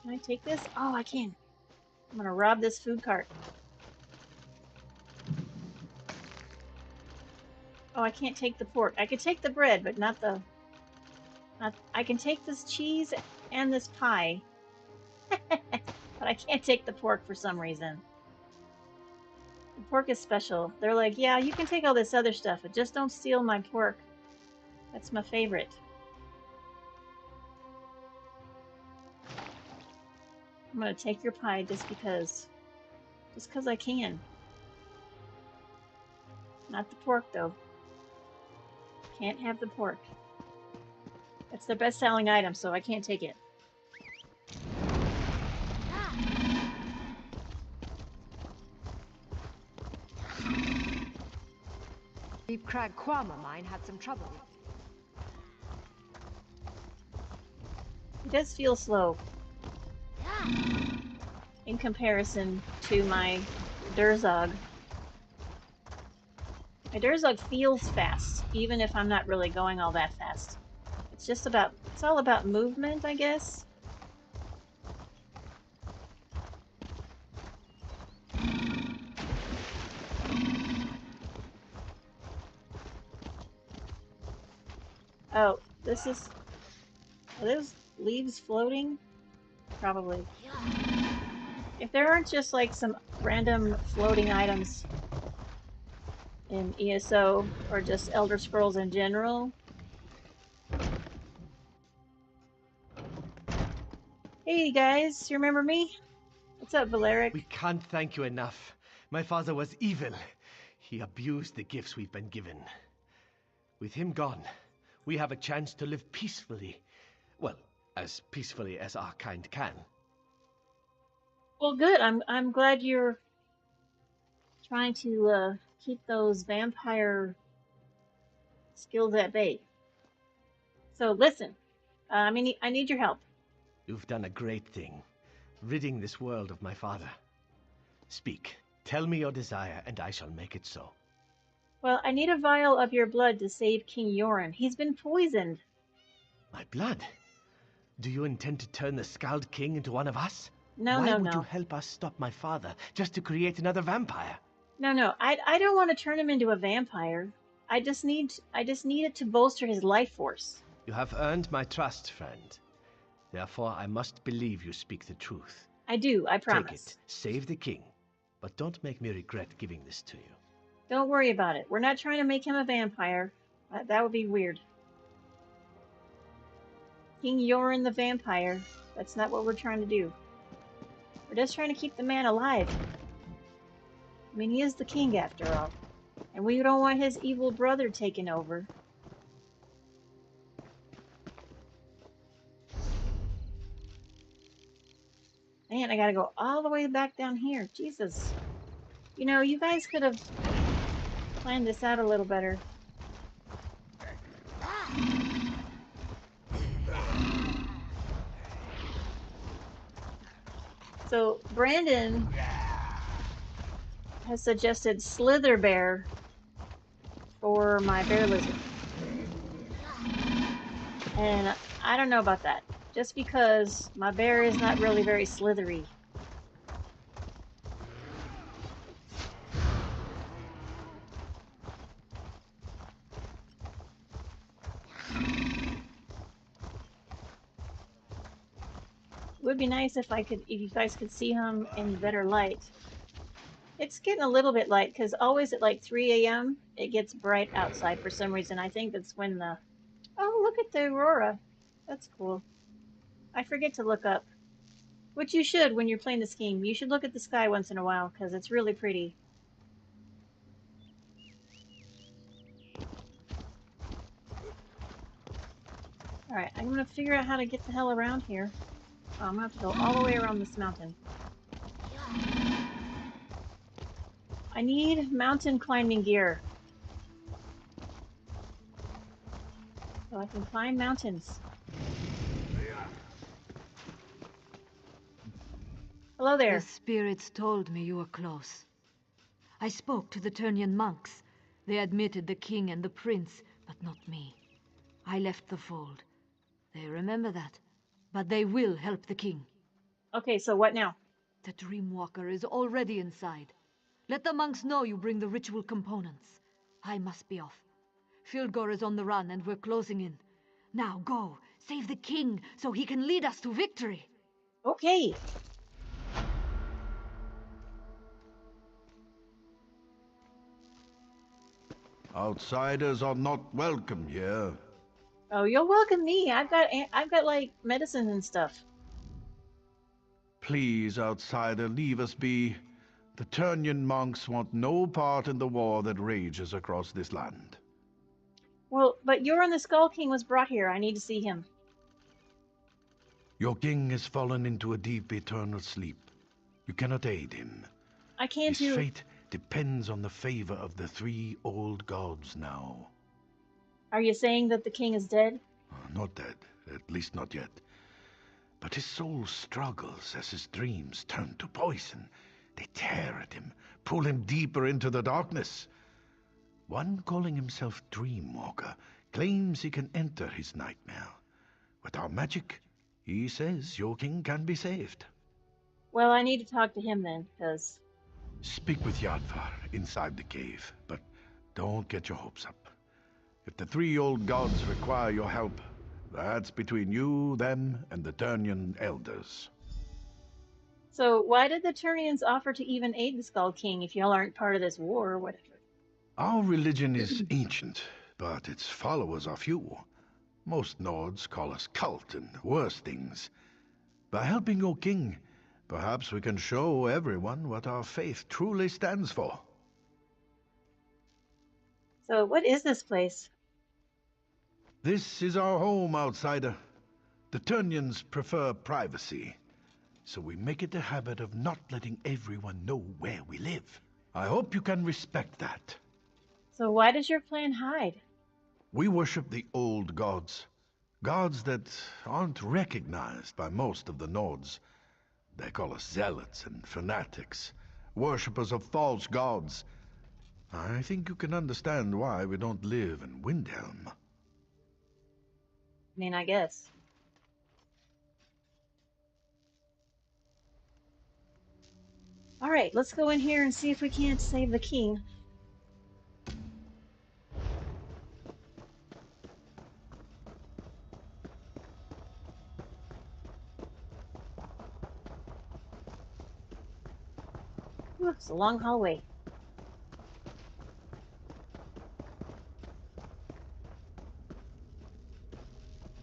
Can I take this? Oh, I can. I'm gonna rob this food cart. Oh, I can't take the pork. I could take the bread, but not the... I can take this cheese and this pie. But I can't take the pork for some reason. The pork is special. They're like, yeah, you can take all this other stuff, but just don't steal my pork. That's my favorite. I'm gonna take your pie just because. Just because I can. Not the pork, though. Can't have the pork. That's their best-selling item, so I can't take it. Deep Crag Kwama mine had some trouble. It does feel slow. In comparison to my Durzog. My Durzog feels fast, even if I'm not really going all that fast. It's just about, it's all about movement, I guess. Oh, this is... Are those leaves floating? Probably. If there aren't just like some random floating items in ESO or just Elder Scrolls in general. Hey guys, you remember me? What's up, Valeric? We can't thank you enough. My father was evil. He abused the gifts we've been given. With him gone, we have a chance to live peacefully. Well, as peacefully as our kind can. Well, good. I'm glad you're trying to keep those vampire skills at bay. So listen, I need your help. You've done a great thing, ridding this world of my father. Speak. Tell me your desire, and I shall make it so. Well, I need a vial of your blood to save King Yoren. He's been poisoned. My blood? Do you intend to turn the Scald King into one of us? No, Why no, would no. you help us stop my father, just to create another vampire? No. I don't want to turn him into a vampire. I just need it to bolster his life force. You have earned my trust, friend. Therefore, I must believe you speak the truth. I do, I promise. Take it, save the king, but don't make me regret giving this to you. Don't worry about it. We're not trying to make him a vampire. That would be weird. King Yoren the vampire. That's not what we're trying to do. We're just trying to keep the man alive. I mean, he is the king after all. And we don't want his evil brother taken over. Man, I gotta go all the way back down here. Jesus. You know, you guys could have planned this out a little better. So, Brandon has suggested Slither Bear for my bear lizard. And I don't know about that. Just because my bear is not really very slithery. It would be nice if you guys could see him in better light. It's getting a little bit light because always at like 3 a.m. it gets bright outside for some reason. I think that's when the... Oh, look at the aurora. That's cool. I forget to look up. Which you should when you're playing this game. You should look at the sky once in a while, because it's really pretty. Alright, I'm gonna figure out how to get the hell around here. Oh, I'm gonna have to go all the way around this mountain. I need mountain climbing gear. So I can climb mountains. Hello there. The spirits told me you were close. I spoke to the Turnian monks. They admitted the king and the prince, but not me. I left the fold. They remember that. But they will help the king. Okay, so what now? The Dreamwalker is already inside. Let the monks know you bring the ritual components. I must be off. Filgor is on the run and we're closing in. Now go, save the king so he can lead us to victory. Okay. Outsiders are not welcome here. Oh, you'll welcome me. I've got like medicine and stuff. Please, outsider, leave us be. The Turnian monks want no part in the war that rages across this land. Well, but Yoran the Skull King was brought here. I need to see him. Your king has fallen into a deep eternal sleep. You cannot aid him. I can't His fate depends on the favor of the three old gods now. Are you saying that the king is dead? Not dead, at least not yet. But his soul struggles as his dreams turn to poison. They tear at him, pull him deeper into the darkness. One calling himself Dreamwalker claims he can enter his nightmare. With our magic, he says your king can be saved. Well, I need to talk to him then, because... Speak with Yadvar inside the cave, but don't get your hopes up. If the three old gods require your help, that's between you, them, and the Turnian elders. So why did the Turnians offer to even aid the Skull King if y'all aren't part of this war or whatever? Our religion is ancient, but its followers are few. Most Nords call us cult and worse things. By helping your king, perhaps we can show everyone what our faith truly stands for. So what is this place? This is our home, outsider. The Turnians prefer privacy, so we make it a habit of not letting everyone know where we live. I hope you can respect that. So why does your clan hide? We worship the old gods. Gods that aren't recognized by most of the Nords. They call us zealots and fanatics, worshippers of false gods. I think you can understand why we don't live in Windhelm. I mean, I guess. All right, let's go in here and see if we can't save the king. Ooh, it's a long hallway.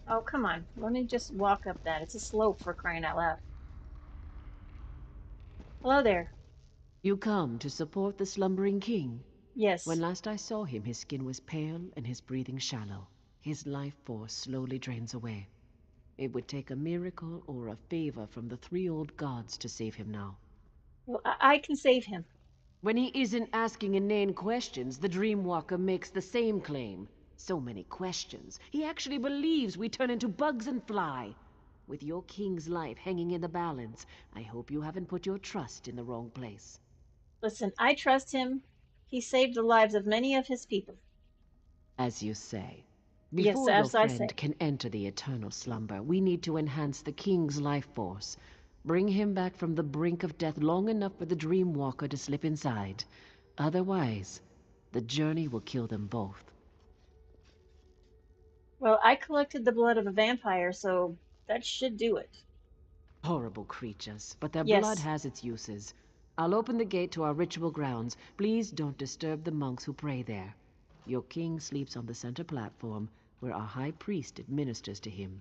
Oh, come on. Let me just walk up that. It's a slope, for crying out loud. Hello there. You come to support the slumbering king? Yes. When last I saw him, his skin was pale and his breathing shallow. His life force slowly drains away. It would take a miracle or a favor from the three old gods to save him now. Well, I can save him. When he isn't asking inane questions, the Dreamwalker makes the same claim. So many questions. He actually believes we turn into bugs and fly. With your king's life hanging in the balance, I hope you haven't put your trust in the wrong place. Listen, I trust him. He saved the lives of many of his people. As you say. Yes, Before your as I say. friend can enter the eternal slumber, we need to enhance the king's life force. Bring him back from the brink of death long enough for the Dreamwalker to slip inside. Otherwise, the journey will kill them both. Well, I collected the blood of a vampire, so that should do it. Horrible creatures, but their Yes. blood has its uses. I'll open the gate to our ritual grounds. Please don't disturb the monks who pray there. Your king sleeps on the center platform, where our high priest administers to him.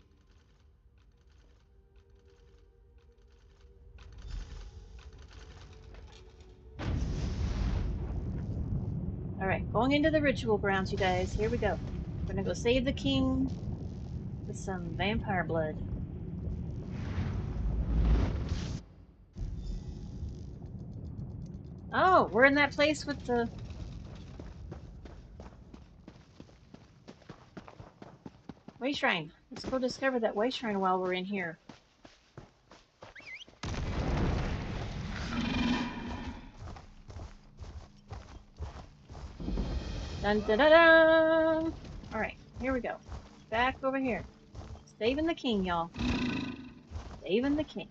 Alright, going into the ritual grounds, you guys. Here we go. We're gonna go save the king with some vampire blood. Oh, we're in that place with the... Way Shrine. Let's go discover that Way Shrine while we're in here. Dun dun dun dun! Alright, here we go. Back over here. Saving the king, y'all. Saving the king.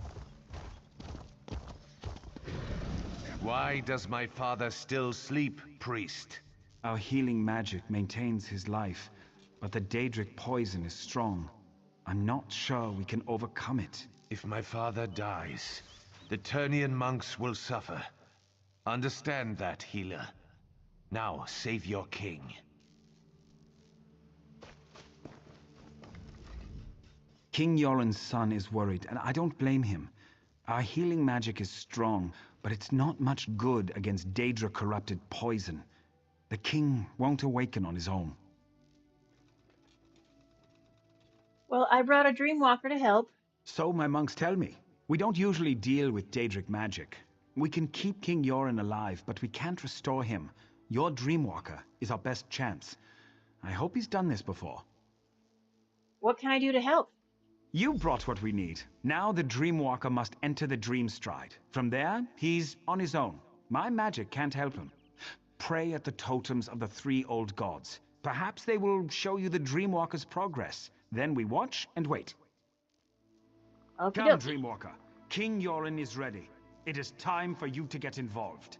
Why does my father still sleep, priest? Our healing magic maintains his life, but the Daedric poison is strong. I'm not sure we can overcome it. If my father dies, the Turnian monks will suffer. Understand that, healer. Now, save your king. King Yoren's son is worried, and I don't blame him. Our healing magic is strong, but it's not much good against Daedra-corrupted poison. The king won't awaken on his own. Well, I brought a Dreamwalker to help. So my monks tell me. We don't usually deal with Daedric magic. We can keep King Yoren alive, but we can't restore him. Your Dreamwalker is our best chance. I hope he's done this before. What can I do to help? You brought what we need. Now the Dreamwalker must enter the Dream Stride. From there, he's on his own. My magic can't help him. Pray at the totems of the 3 old gods. Perhaps they will show you the Dreamwalker's progress. Then we watch and wait. Okey Come, doke. Dreamwalker. King Yoren is ready. It is time for you to get involved.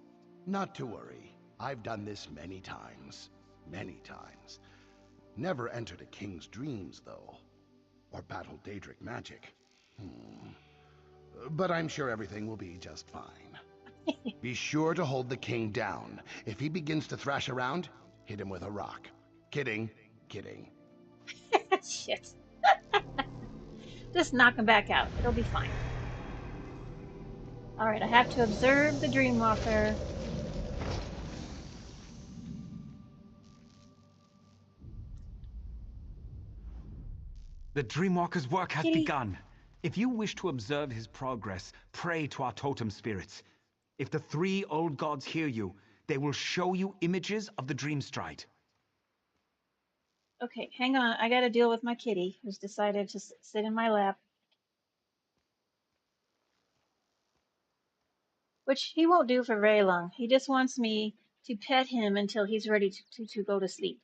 Not to worry. I've done this many times. Many times. Never entered a king's dreams, though. Or battled Daedric magic. But I'm sure everything will be just fine. Be sure to hold the king down. If he begins to thrash around, hit him with a rock. Kidding. Kidding. Shit. Just knock him back out. It'll be fine. Alright, I have to observe the Dreamwalker. The Dreamwalker's work has begun. If you wish to observe his progress, pray to our totem spirits. If the 3 old gods hear you, they will show you images of the Dream Stride. Okay, hang on. I gotta deal with my kitty, who's decided to sit in my lap. Which he won't do for very long. He just wants me to pet him until he's ready to go to sleep.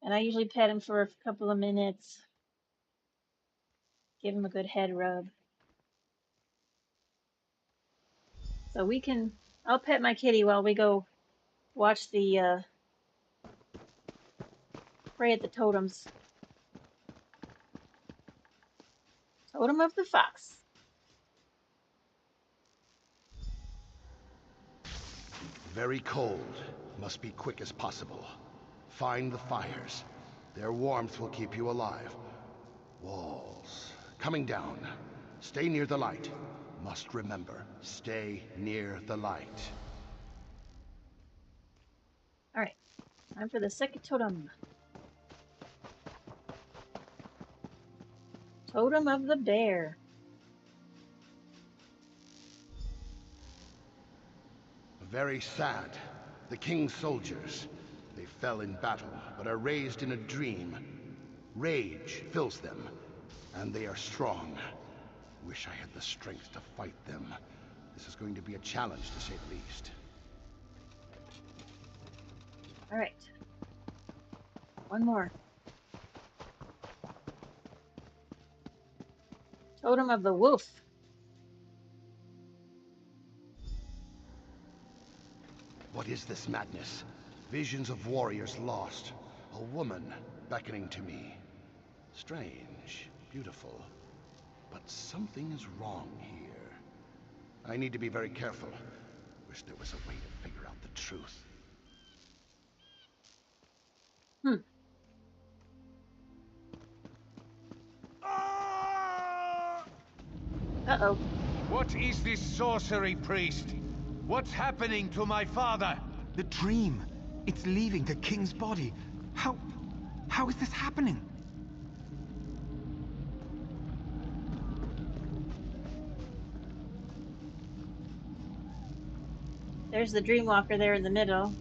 And I usually pet him for a couple of minutes. Give him a good head rub. So we can... I'll pet my kitty while we go watch the... pray at the totems. Totem of the Fox. Very cold. Must be quick as possible. Find the fires. Their warmth will keep you alive. Walls. Coming down. Stay near the light. Must remember, stay near the light. Alright, time for the second totem. Totem of the Bear. Very sad. The king's soldiers. They fell in battle, but are raised in a dream. Rage fills them, and they are strong. Wish I had the strength to fight them. This is going to be a challenge, to say the least. Alright. One more. Totem of the Wolf. What is this madness? Visions of warriors lost. A woman beckoning to me. Strange, beautiful. But something is wrong here. I need to be very careful. Wish there was a way to figure out the truth. Uh-oh. What is this sorcery, priest? What's happening to my father? The dream. It's leaving the king's body. How is this happening? There's the Dreamwalker there in the middle.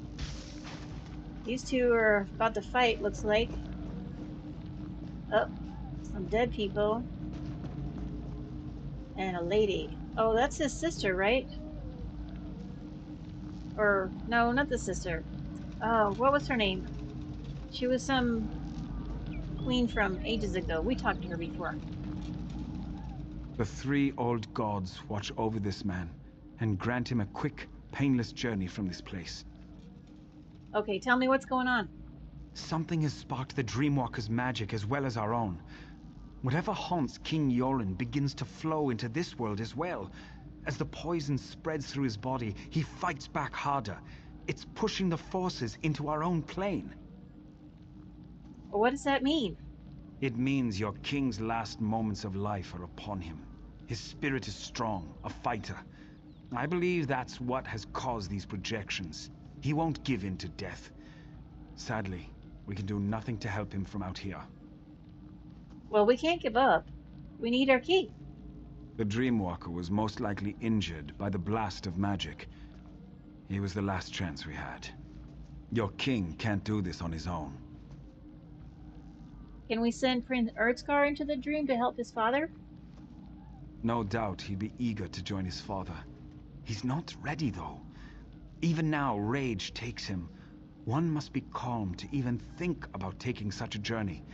These two are about to fight, looks like. Oh, some dead people. And a lady. Oh, that's his sister, right? Or, no, not the sister. Oh, what was her name? She was some queen from ages ago. We talked to her before. The three old gods watch over this man and grant him a quick, painless journey from this place. Okay, tell me what's going on. Something has sparked the Dreamwalker's magic as well as our own. Whatever haunts King Yoren begins to flow into this world as well. As the poison spreads through his body, he fights back harder. It's pushing the forces into our own plane. What does that mean? It means your king's last moments of life are upon him. His spirit is strong, a fighter. I believe that's what has caused these projections. He won't give in to death. Sadly, we can do nothing to help him from out here. Well, we can't give up. We need our key. The Dreamwalker was most likely injured by the blast of magic. He was the last chance we had. Your king can't do this on his own. Can we send Prince Erzgar into the dream to help his father? No doubt he'd be eager to join his father. He's not ready, though. Even now, rage takes him. One must be calm to even think about taking such a journey.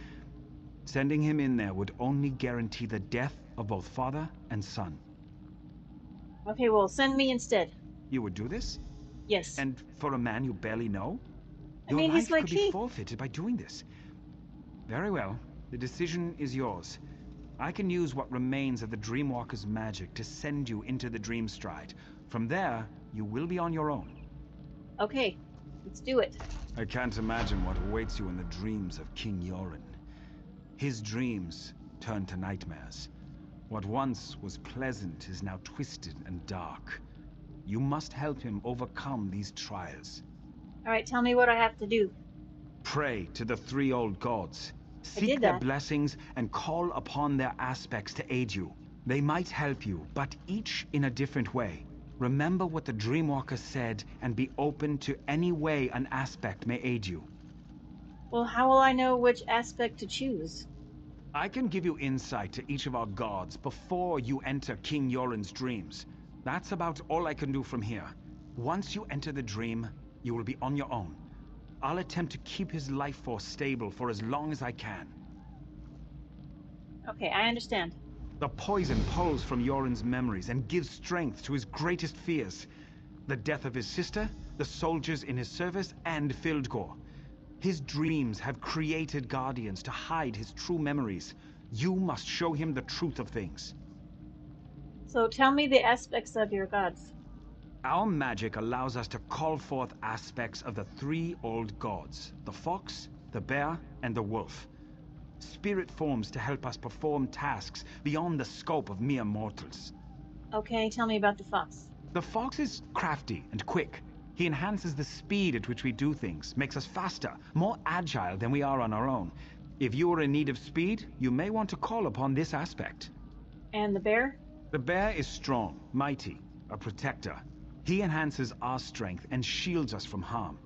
Sending him in there would only guarantee the death of both father and son. Okay, well, send me instead. You would do this? Yes. And for a man you barely know? I mean, he's my Your life could be forfeited by doing this. Very well. The decision is yours. I can use what remains of the Dreamwalker's magic to send you into the Dream Stride. From there, you will be on your own. Okay, let's do it. I can't imagine what awaits you in the dreams of King Yoren. His dreams turn to nightmares. What once was pleasant is now twisted and dark. You must help him overcome these trials. All right, tell me what I have to do. Pray to the three old gods. I Seek did their that. blessings and call upon their aspects to aid you. They might help you, but each in a different way. Remember what the Dreamwalker said and be open to any way an aspect may aid you. Well, how will I know which aspect to choose? I can give you insight to each of our gods before you enter King Yoren's dreams. That's about all I can do from here. Once you enter the dream, you will be on your own. I'll attempt to keep his life force stable for as long as I can. Okay, I understand. The poison pulls from Yoren's memories and gives strength to his greatest fears. The death of his sister, the soldiers in his service, and Fildgor. His dreams have created guardians to hide his true memories. You must show him the truth of things. So tell me the aspects of your gods. Our magic allows us to call forth aspects of the three old gods, the fox, the bear, and the wolf. Spirit forms to help us perform tasks beyond the scope of mere mortals. Okay, tell me about the fox. The fox is crafty and quick. He enhances the speed at which we do things, makes us faster, more agile than we are on our own. If you are in need of speed, you may want to call upon this aspect. And the bear? The bear is strong, mighty, a protector. He enhances our strength and shields us from harm.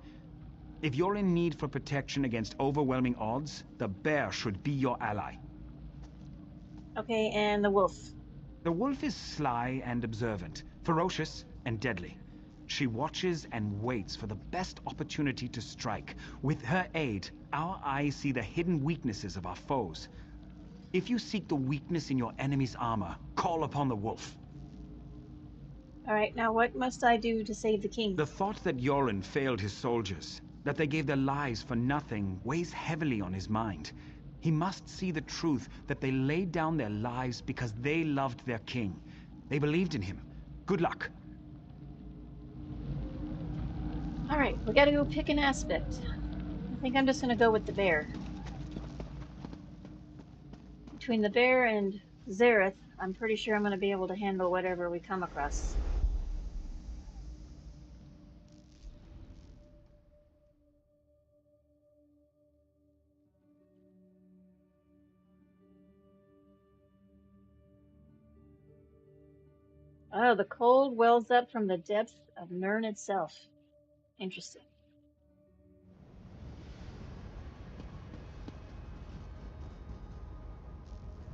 If you're in need for protection against overwhelming odds, the bear should be your ally. Okay, and the wolf? The wolf is sly and observant, ferocious and deadly. She watches and waits for the best opportunity to strike. With her aid, our eyes see the hidden weaknesses of our foes. If you seek the weakness in your enemy's armor, call upon the wolf. Alright, now what must I do to save the king? The thought that Yoren failed his soldiers, that they gave their lives for nothing, weighs heavily on his mind. He must see the truth that they laid down their lives because they loved their king. They believed in him. Good luck. Alright, we gotta go pick an aspect. I think I'm just gonna go with the bear. Between the bear and Zareth, I'm pretty sure I'm gonna be able to handle whatever we come across. Oh, the cold wells up from the depth of Nirn itself. Interesting.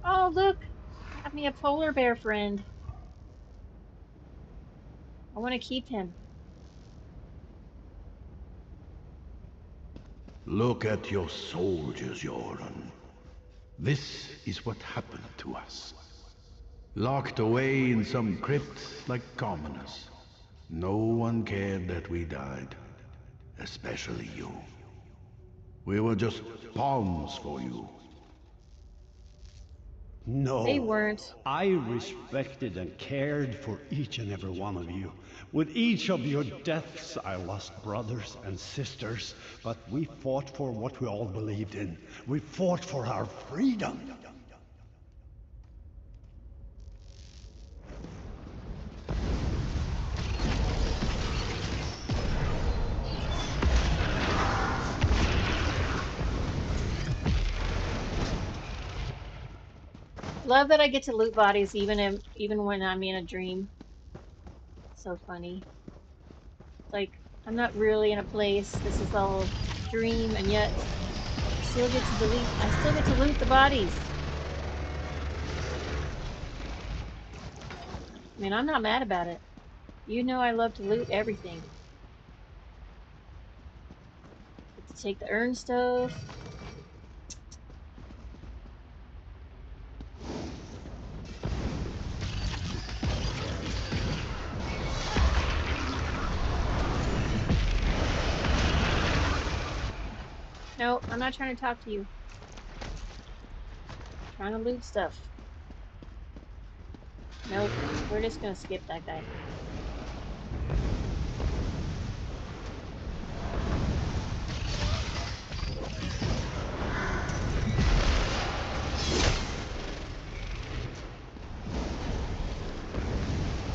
Oh, look! Got me a polar bear friend. I want to keep him. Look at your soldiers, Joran. This is what happened to us. Locked away in some crypt like commoners. No one cared that we died. Especially you. We were just pawns for you. No. They weren't. I respected and cared for each and every one of you. With each of your deaths, I lost brothers and sisters, but we fought for what we all believed in. We fought for our freedom. Love that I get to loot bodies even when I'm in a dream. So funny. It's like I'm not really in a place. This is all dream, and yet I still get to delete. I still get to loot the bodies. I mean, I'm not mad about it. You know I love to loot everything. Get to take the urn stove. No, I'm not trying to talk to you. I'm trying to loot stuff. Nope, we're just gonna skip that guy.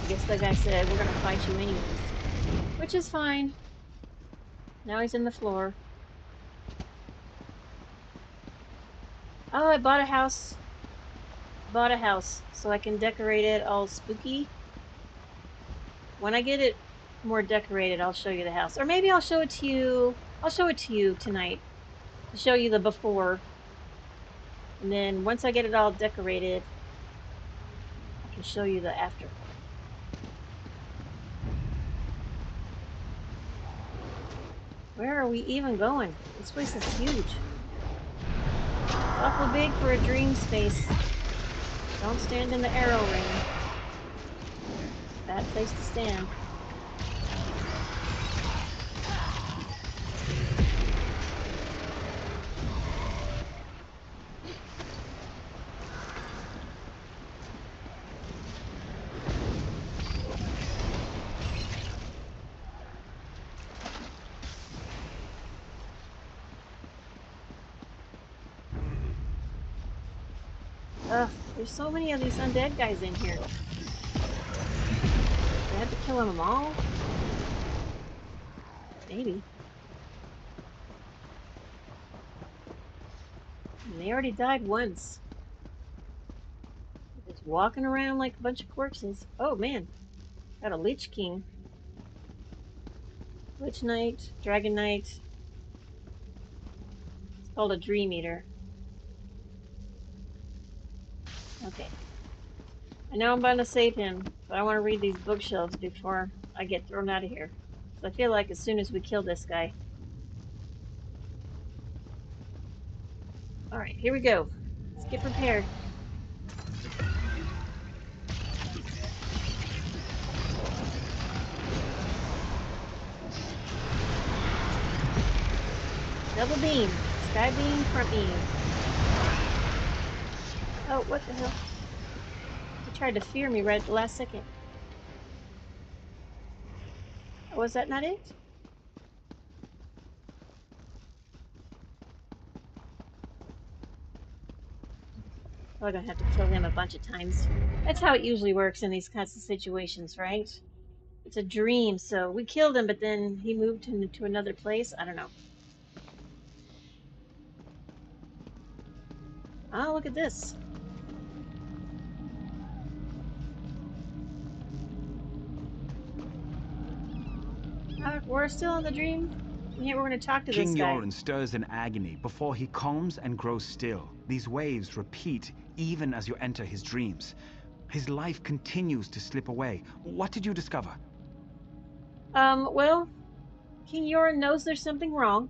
I guess the guy said, we're gonna fight you anyways. Which is fine. Now he's in the floor. Oh, I bought a house. Bought a house so I can decorate it all spooky. When I get it more decorated, I'll show you the house. Or maybe I'll show it to you. I'll show it to you tonight to show you the before. And then once I get it all decorated, I can show you the after. Where are we even going? This place is huge. It's awful big for a dream space. Don't stand in the arrow ring. Bad place to stand. Ugh, there's so many of these undead guys in here. Do I have to kill them all? Maybe. And they already died once. They're just walking around like a bunch of corpses. Oh man, got a Lich King. Lich Knight, Dragon Knight. It's called a Dream Eater. Okay. I know I'm about to save him, but I want to read these bookshelves before I get thrown out of here. So I feel like as soon as we kill this guy. Alright, here we go. Let's get prepared. Double beam. Sky beam, front beam. Oh, what the hell? He tried to fear me right at the last second. Oh, was that not it? Oh, I'm gonna have to kill him a bunch of times. That's how it usually works in these kinds of situations, right? It's a dream, so we killed him, but then he moved to another place. I don't know. Oh, look at this. We're still in the dream? Yeah, we're going to talk to this King guy. Yoren stirs in agony before he calms and grows still. These waves repeat even as you enter his dreams. His life continues to slip away. What did you discover? Well, King Yoren knows there's something wrong.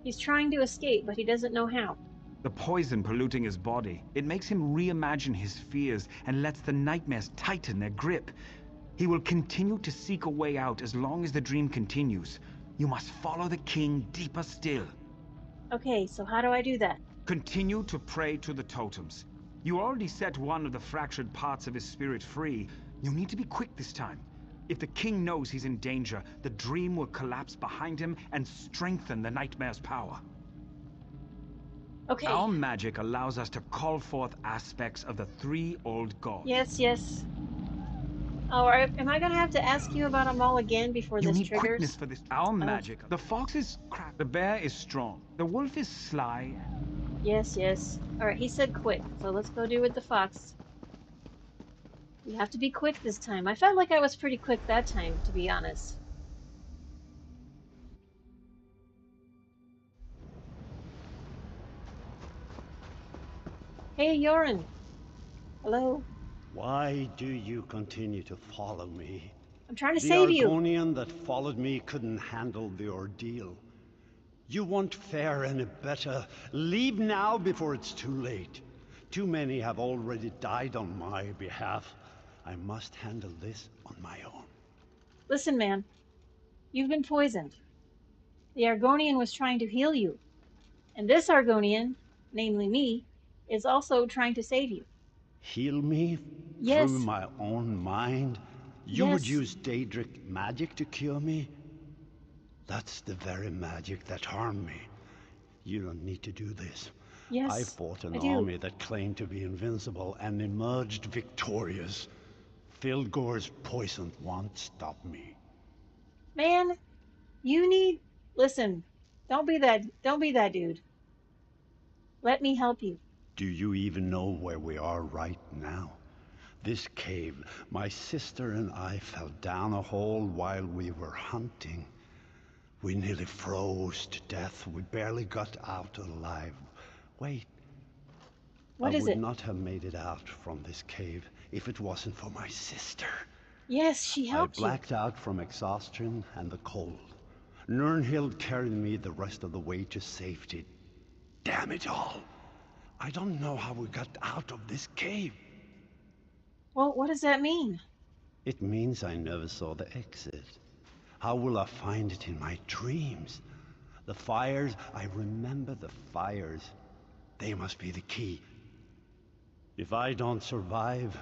He's trying to escape, but he doesn't know how. The poison polluting his body. It makes him reimagine his fears and lets the nightmares tighten their grip. He will continue to seek a way out as long as the dream continues. You must follow the king deeper still. Okay, so how do I do that? Continue to pray to the totems. You already set one of the fractured parts of his spirit free. You need to be quick this time. If the king knows he's in danger, the dream will collapse behind him and strengthen the nightmare's power. Okay. Our magic allows us to call forth aspects of the three old gods. Yes, yes. Oh, am I gonna have to ask you about them all again before this You need triggers? quickness for this. Our magic. The fox is cracked. The bear is strong. The wolf is sly. Yes, yes. Alright, he said quick, so let's go do with the fox. We have to be quick this time. I felt like I was pretty quick that time, to be honest. Hey, Yoren. Hello. Why do you continue to follow me? I'm trying to save you. The Argonian that followed me couldn't handle the ordeal. You want fair and better. Leave now before it's too late. Too many have already died on my behalf. I must handle this on my own. Listen, man. You've been poisoned. The Argonian was trying to heal you. And this Argonian, namely me, is also trying to save you. Heal me? Yes. Through my own mind? You would Yes. use Daedric magic to cure me? That's the very magic that harmed me. You don't need to do this. Yes, I fought an I do. army that claimed to be invincible and emerged victorious. Filgor's poison won't stop me. Man, you need... Listen, don't be that dude. Let me help you. Do you even know where we are right now? This cave, my sister and I fell down a hole while we were hunting. We nearly froze to death. We barely got out alive. Wait. What I is would it? not have made it out from this cave if it wasn't for my sister. Yes, she helped I blacked out from exhaustion and the cold. Nirnhild carried me the rest of the way to safety. Damn it all! I don't know how we got out of this cave. you. Well, what does that mean? It means I never saw the exit. How will I find it in my dreams? The fires, I remember the fires. They must be the key. If I don't survive,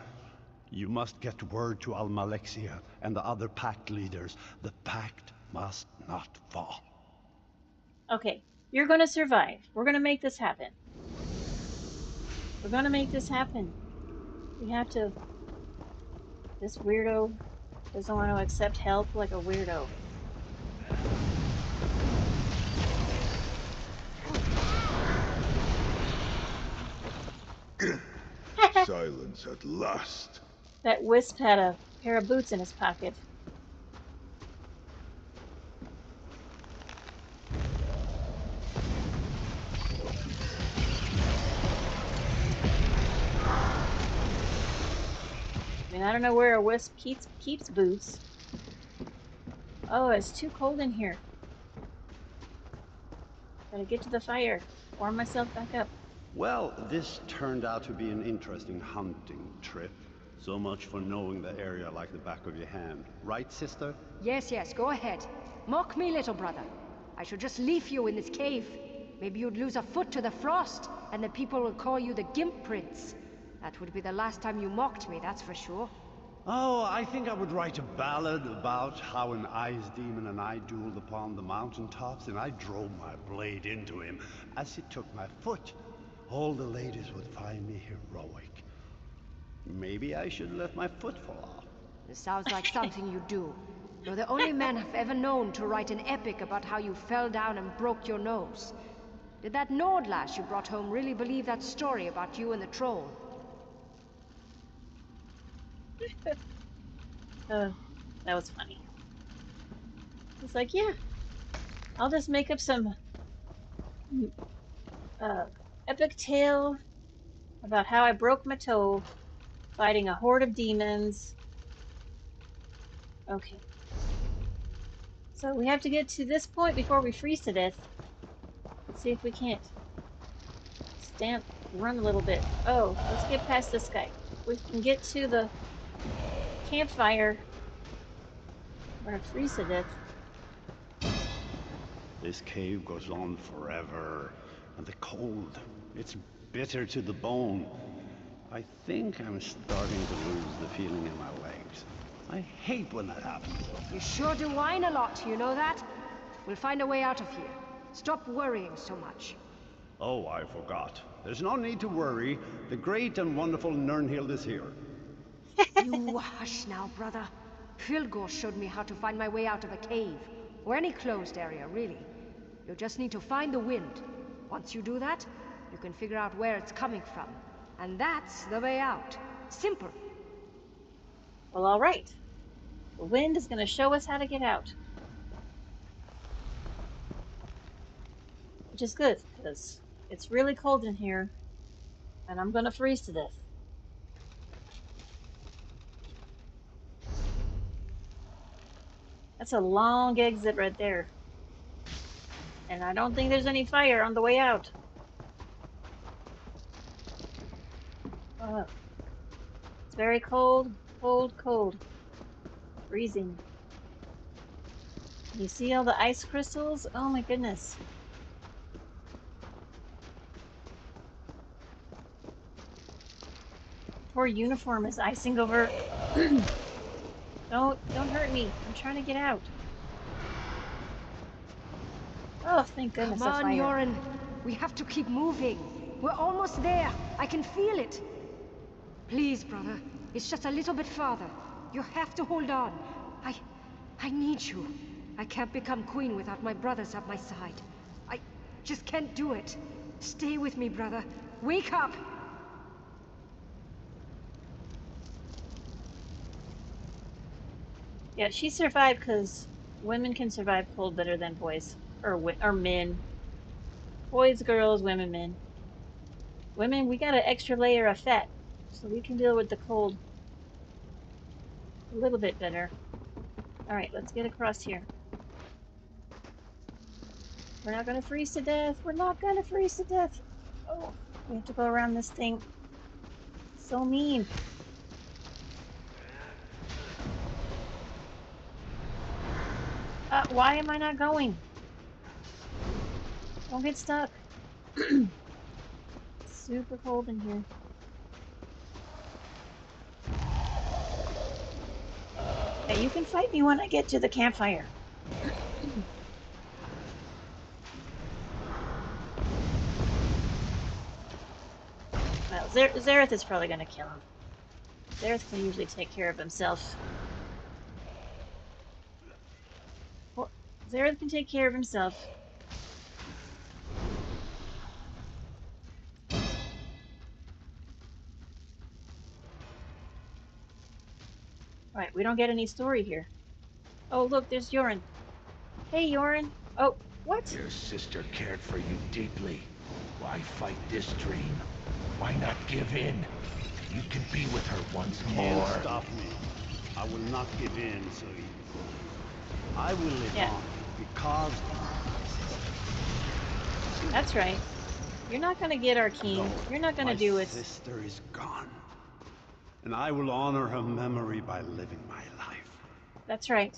you must get word to Almalexia and the other pact leaders. The pact must not fall. Okay, you're gonna survive. We're gonna make this happen. We're gonna make this happen. We have to... This weirdo doesn't want to accept help like a weirdo. Silence at last. That wisp had a pair of boots in his pocket. I mean, I don't know where a wisp keeps boots. Oh, it's too cold in here. Gotta get to the fire. Warm myself back up. Well, this turned out to be an interesting hunting trip. So much for knowing the area like the back of your hand. Right, sister? Yes, yes, go ahead. Mock me, little brother. I should just leave you in this cave. Maybe you'd lose a foot to the frost, and the people would call you the Gimp Prince. That would be the last time you mocked me, that's for sure. Oh, I think I would write a ballad about how an ice demon and I dueled upon the mountaintops, and I drove my blade into him. As he took my foot, all the ladies would find me heroic. Maybe I should let my foot fall off. This sounds like something you do. You're the only man I've ever known to write an epic about how you fell down and broke your nose. Did that Nord lass you brought home really believe that story about you and the troll? That was funny. He's like, yeah, I'll just make up some epic tale about how I broke my toe fighting a horde of demons. Okay. So we have to get to this point before we freeze to death. Let's see if we can't run a little bit. Oh, let's get past this guy. We can get to the campfire. We're gonna freeze to death. This cave goes on forever, and the cold, it's bitter to the bone. I think I'm starting to lose the feeling in my legs. I hate when that happens. You sure do whine a lot, you know that? We'll find a way out of here. Stop worrying so much. Oh, I forgot. There's no need to worry. The great and wonderful Nirnhild is here. You hush now, brother. Filgor showed me how to find my way out of a cave. Or any closed area, really. You just need to find the wind. Once you do that, you can figure out where it's coming from. And that's the way out. Simple. Well, all right. The wind is going to show us how to get out. Which is good, because it's really cold in here, and I'm going to freeze to death. That's a long exit right there. And I don't think there's any fire on the way out. It's very cold, cold, cold. Freezing. You see all the ice crystals? Oh my goodness. Poor uniform is icing over. Don't hurt me. I'm trying to get out. Oh, thank goodness. Come on, Yoren. We have to keep moving. We're almost there. I can feel it. Please, brother. It's just a little bit farther. You have to hold on. I need you. I can't become queen without my brothers at my side. I just can't do it. Stay with me, brother. Wake up! Yeah, she survived because women can survive cold better than boys. Or men. Boys, girls, women, men. Women, we got an extra layer of fat, so we can deal with the cold a little bit better. Alright, let's get across here. We're not gonna freeze to death. We're not gonna freeze to death. Oh, we have to go around this thing. So mean. Why am I not going? Don't get stuck. Super cold in here. Hey, you can fight me when I get to the campfire. Well, Zareth is probably going to kill him. Zareth can usually take care of himself. Well, Zareth can take care of himself. Alright, we don't get any story here. Oh, look, there's Yoren. Hey, Yoren. Oh, what? Your sister cared for you deeply. Why fight this dream? Why not give in? You can be with her once more. Can't stop me. I will not give in so easily. I will live on because that's right. You're not gonna get our king. You're not gonna do it. My sister is gone. And I will honor her memory by living my life. That's right.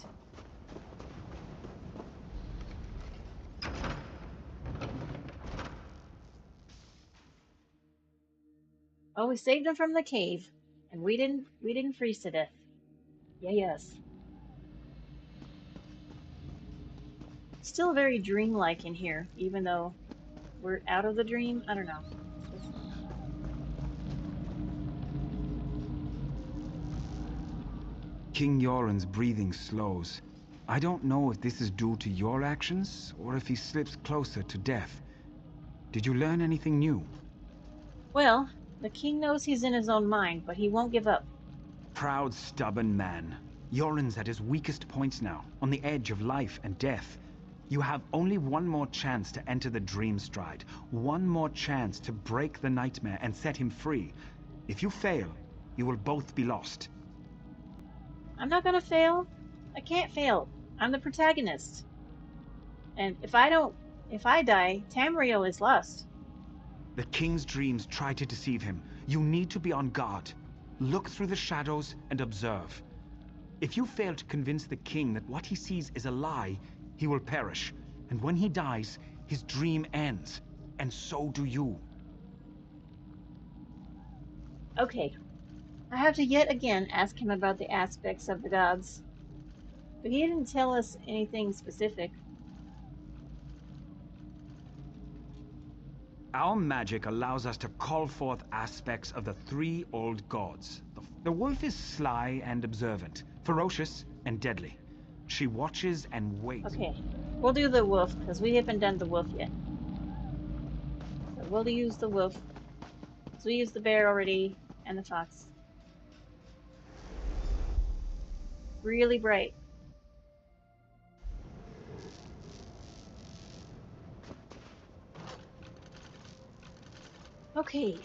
Oh, we saved him from the cave, and we didn't freeze to death. Yeah, yes. Still very dreamlike in here, even though we're out of the dream. I don't know. King Yoren's breathing slows. I don't know if this is due to your actions, or if he slips closer to death. Did you learn anything new? Well, the king knows he's in his own mind, but he won't give up. Proud, stubborn man. Yoren's at his weakest point now, on the edge of life and death. You have only one more chance to enter the Dream Stride. One more chance to break the nightmare and set him free. If you fail, you will both be lost. I'm not gonna fail. I can't fail. I'm the protagonist. And if I die, Tamriel is lost. The king's dreams try to deceive him. You need to be on guard. Look through the shadows and observe. If you fail to convince the king that what he sees is a lie, he will perish. And when he dies, his dream ends. And so do you. Okay. I have to yet again ask him about the aspects of the gods. But he didn't tell us anything specific. Our magic allows us to call forth aspects of the three old gods. The wolf is sly and observant, ferocious and deadly. She watches and waits. Okay, we'll do the wolf, because we haven't done the wolf yet. So we'll use the wolf. So we used the bear already, and the fox. Really bright. Okay,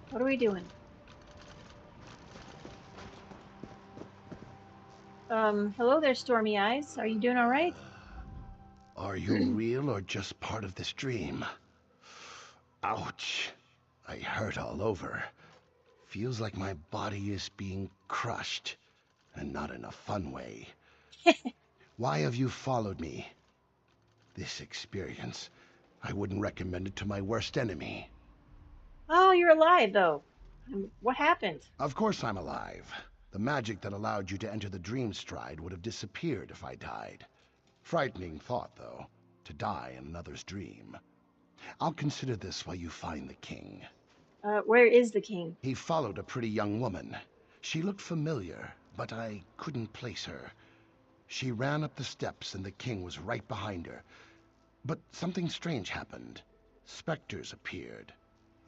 what are we doing? Hello there, Stormy Eyes. Are you doing all right? Are you real or just part of this dream? Ouch. I hurt all over. Feels like my body is being crushed, and not in a fun way. Why have you followed me? This experience, I wouldn't recommend it to my worst enemy. Oh, you're alive, though. What happened? Of course I'm alive. The magic that allowed you to enter the Dream Stride would have disappeared if I died. Frightening thought, though, to die in another's dream. I'll consider this while you find the king. Where is the king? He followed a pretty young woman. She looked familiar, but I couldn't place her. She ran up the steps and the king was right behind her. But something strange happened. Specters appeared.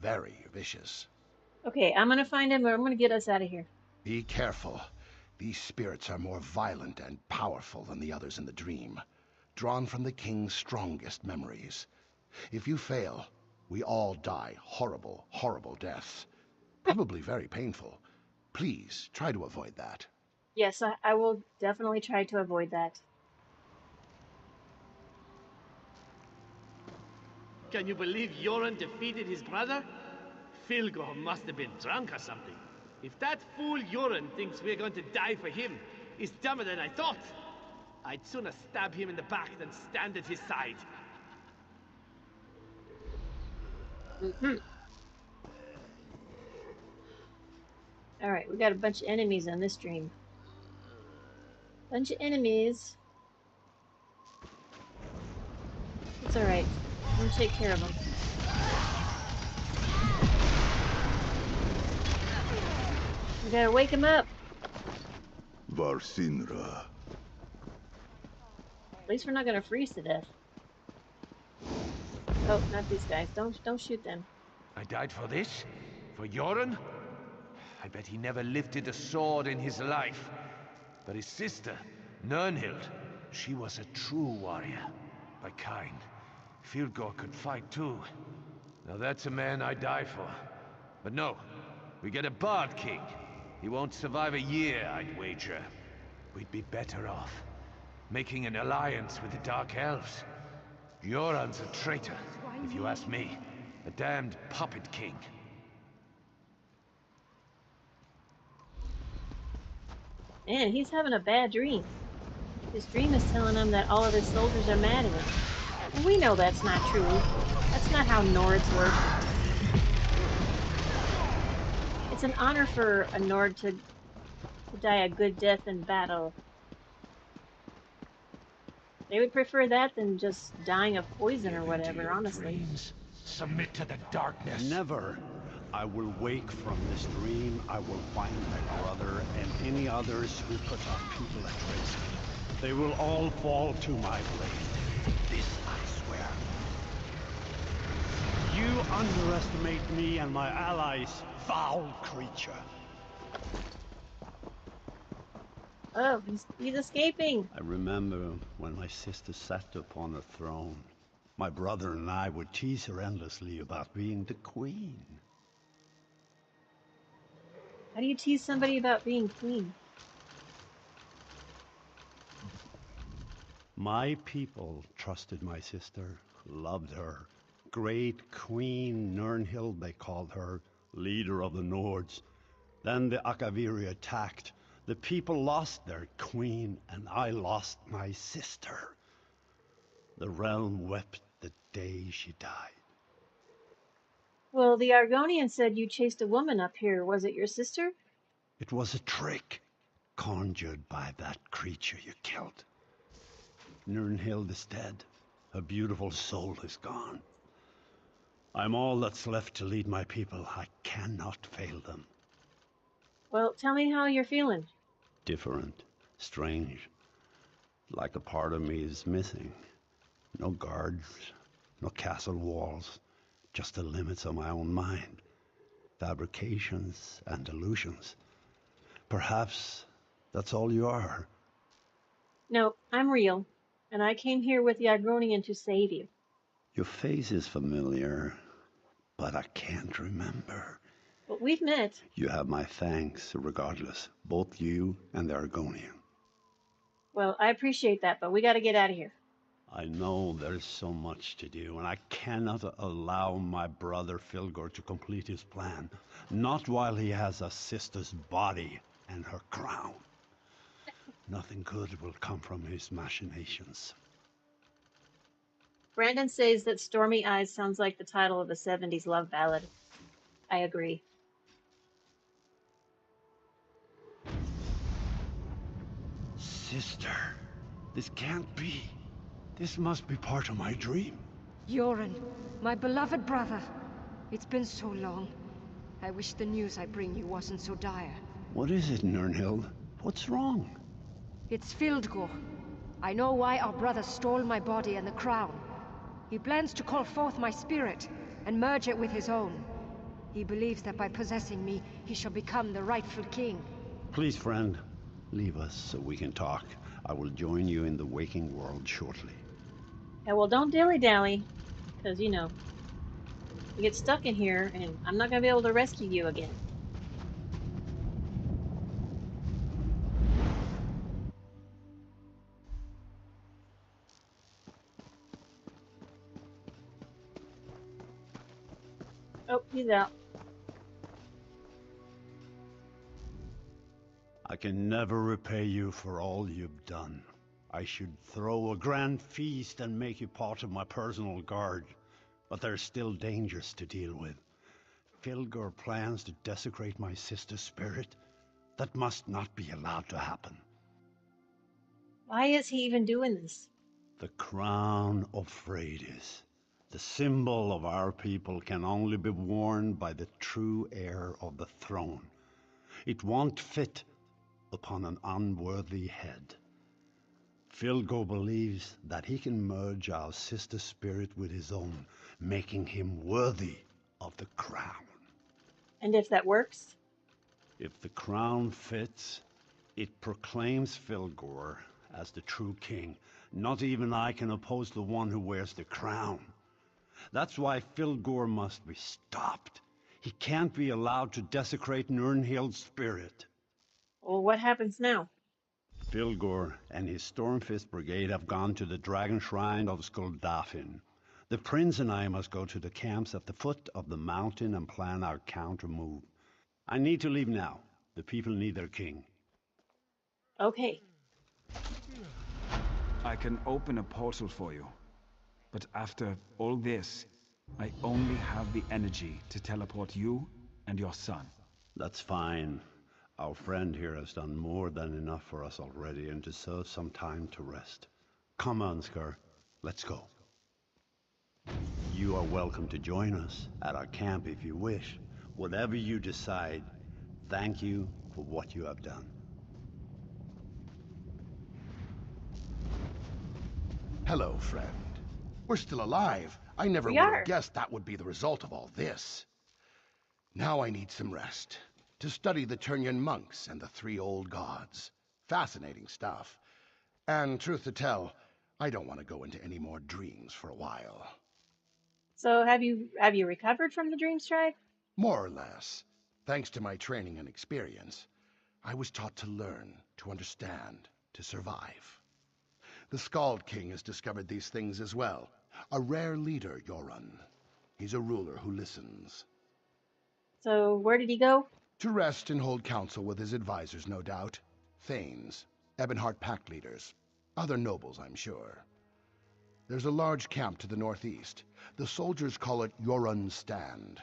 Very vicious. Okay, I'm gonna find him, or I'm gonna get us out of here. Be careful. These spirits are more violent and powerful than the others in the dream, drawn from the king's strongest memories. If you fail, we all die horrible, horrible deaths. Probably very painful. Please, try to avoid that. Yes, I will definitely try to avoid that. Can you believe Yoren defeated his brother? Filgor must have been drunk or something. If that fool Yoren thinks we're going to die for him, he's dumber than I thought. I'd sooner stab him in the back than stand at his side. Alright, we got a bunch of enemies on this stream. Bunch of enemies. It's alright. I'm gonna take care of them. We gotta wake him up. Varsinra. At least we're not gonna freeze to death. Oh, not these guys. Don't shoot them. I died for this? For Yoren? I bet he never lifted a sword in his life. But his sister, Nirnhild, she was a true warrior. By kind. Filgor could fight too. Now that's a man I die for. But no, we get a Bard King. He won't survive a year, I'd wager. We'd be better off making an alliance with the Dark Elves. Yoren's a traitor, if you ask me. A damned puppet king. Man, he's having a bad dream. His dream is telling him that all of his soldiers are mad at him. And we know that's not true. That's not how Nords work. It's an honor for a Nord to die a good death in battle. They would prefer that than just dying of poison or whatever, honestly. Submit to the darkness. Never. I will wake from this dream. I will find my brother and any others who put our people at risk. They will all fall to my blade. This I swear. You underestimate me and my allies, foul creature. Oh, he's escaping. I remember when my sister sat upon her throne. My brother and I would tease her endlessly about being the queen. How do you tease somebody about being queen? My people trusted my sister, loved her. Great Queen Nirnhild, they called her, leader of the Nords. Then the Akaviri attacked. The people lost their queen, and I lost my sister. The realm wept the day she died. Well, the Argonian said you chased a woman up here. Was it your sister? It was a trick, conjured by that creature you killed. Nirnhild is dead. Her beautiful soul is gone. I'm all that's left to lead my people. I cannot fail them. Well, tell me how you're feeling. Different, strange, like a part of me is missing. No guards, no castle walls, just the limits of my own mind. Fabrications and illusions. Perhaps that's all you are. No, I'm real, and I came here with the Argonian to save you. Your face is familiar, but I can't remember. But we've met. You have my thanks, regardless, both you and the Argonian. Well, I appreciate that, but we gotta get out of here. I know there's so much to do, and I cannot allow my brother Filgor to complete his plan. Not while he has a sister's body and her crown. Nothing good will come from his machinations. Brandon says that Stormy Eyes sounds like the title of a 70s love ballad. I agree. Sister, this can't be. This must be part of my dream. Yoren, my beloved brother. It's been so long. I wish the news I bring you wasn't so dire. What is it, Nirnhild? What's wrong? It's Fildgor. I know why our brother stole my body and the crown. He plans to call forth my spirit and merge it with his own. He believes that by possessing me, he shall become the rightful king. Please, friend, leave us so we can talk. I will join you in the waking world shortly. Yeah, well, don't dilly-dally, because, you know, you get stuck in here, and I'm not gonna be able to rescue you again. Oh, he's out. I can never repay you for all you've done. I should throw a grand feast and make you part of my personal guard. But there's still dangers to deal with. Filgor plans to desecrate my sister's spirit. That must not be allowed to happen. Why is he even doing this? The crown of Freydis, the symbol of our people, can only be worn by the true heir of the throne. It won't fit upon an unworthy head. Filgor believes that he can merge our sister's spirit with his own, making him worthy of the crown. And if that works? If the crown fits, it proclaims Filgor as the true king. Not even I can oppose the one who wears the crown. That's why Filgor must be stopped. He can't be allowed to desecrate Nirnhild's spirit. Well, what happens now? Filgor and his Stormfist Brigade have gone to the Dragon Shrine of Skuldafn. The prince and I must go to the camps at the foot of the mountain and plan our counter move. I need to leave now. The people need their king. Okay. I can open a portal for you. But after all this, I only have the energy to teleport you and your son. That's fine. Our friend here has done more than enough for us already and deserves some time to rest. Come on, Skir. Let's go. You are welcome to join us at our camp if you wish. Whatever you decide, thank you for what you have done. Hello, friend. We're still alive. I never would have guessed that would be the result of all this. Now I need some rest to study the Turnyan monks and the three old gods. Fascinating stuff. And truth to tell, I don't want to go into any more dreams for a while. So have you recovered from the dream strike? More or less. Thanks to my training and experience, I was taught to learn, to understand, to survive. The Skald King has discovered these things as well. A rare leader, Yoran. He's a ruler who listens. So where did he go? To rest and hold council with his advisors, no doubt. Thanes, Ebonheart Pact leaders, other nobles, I'm sure. There's a large camp to the northeast. The soldiers call it Yoran's Stand,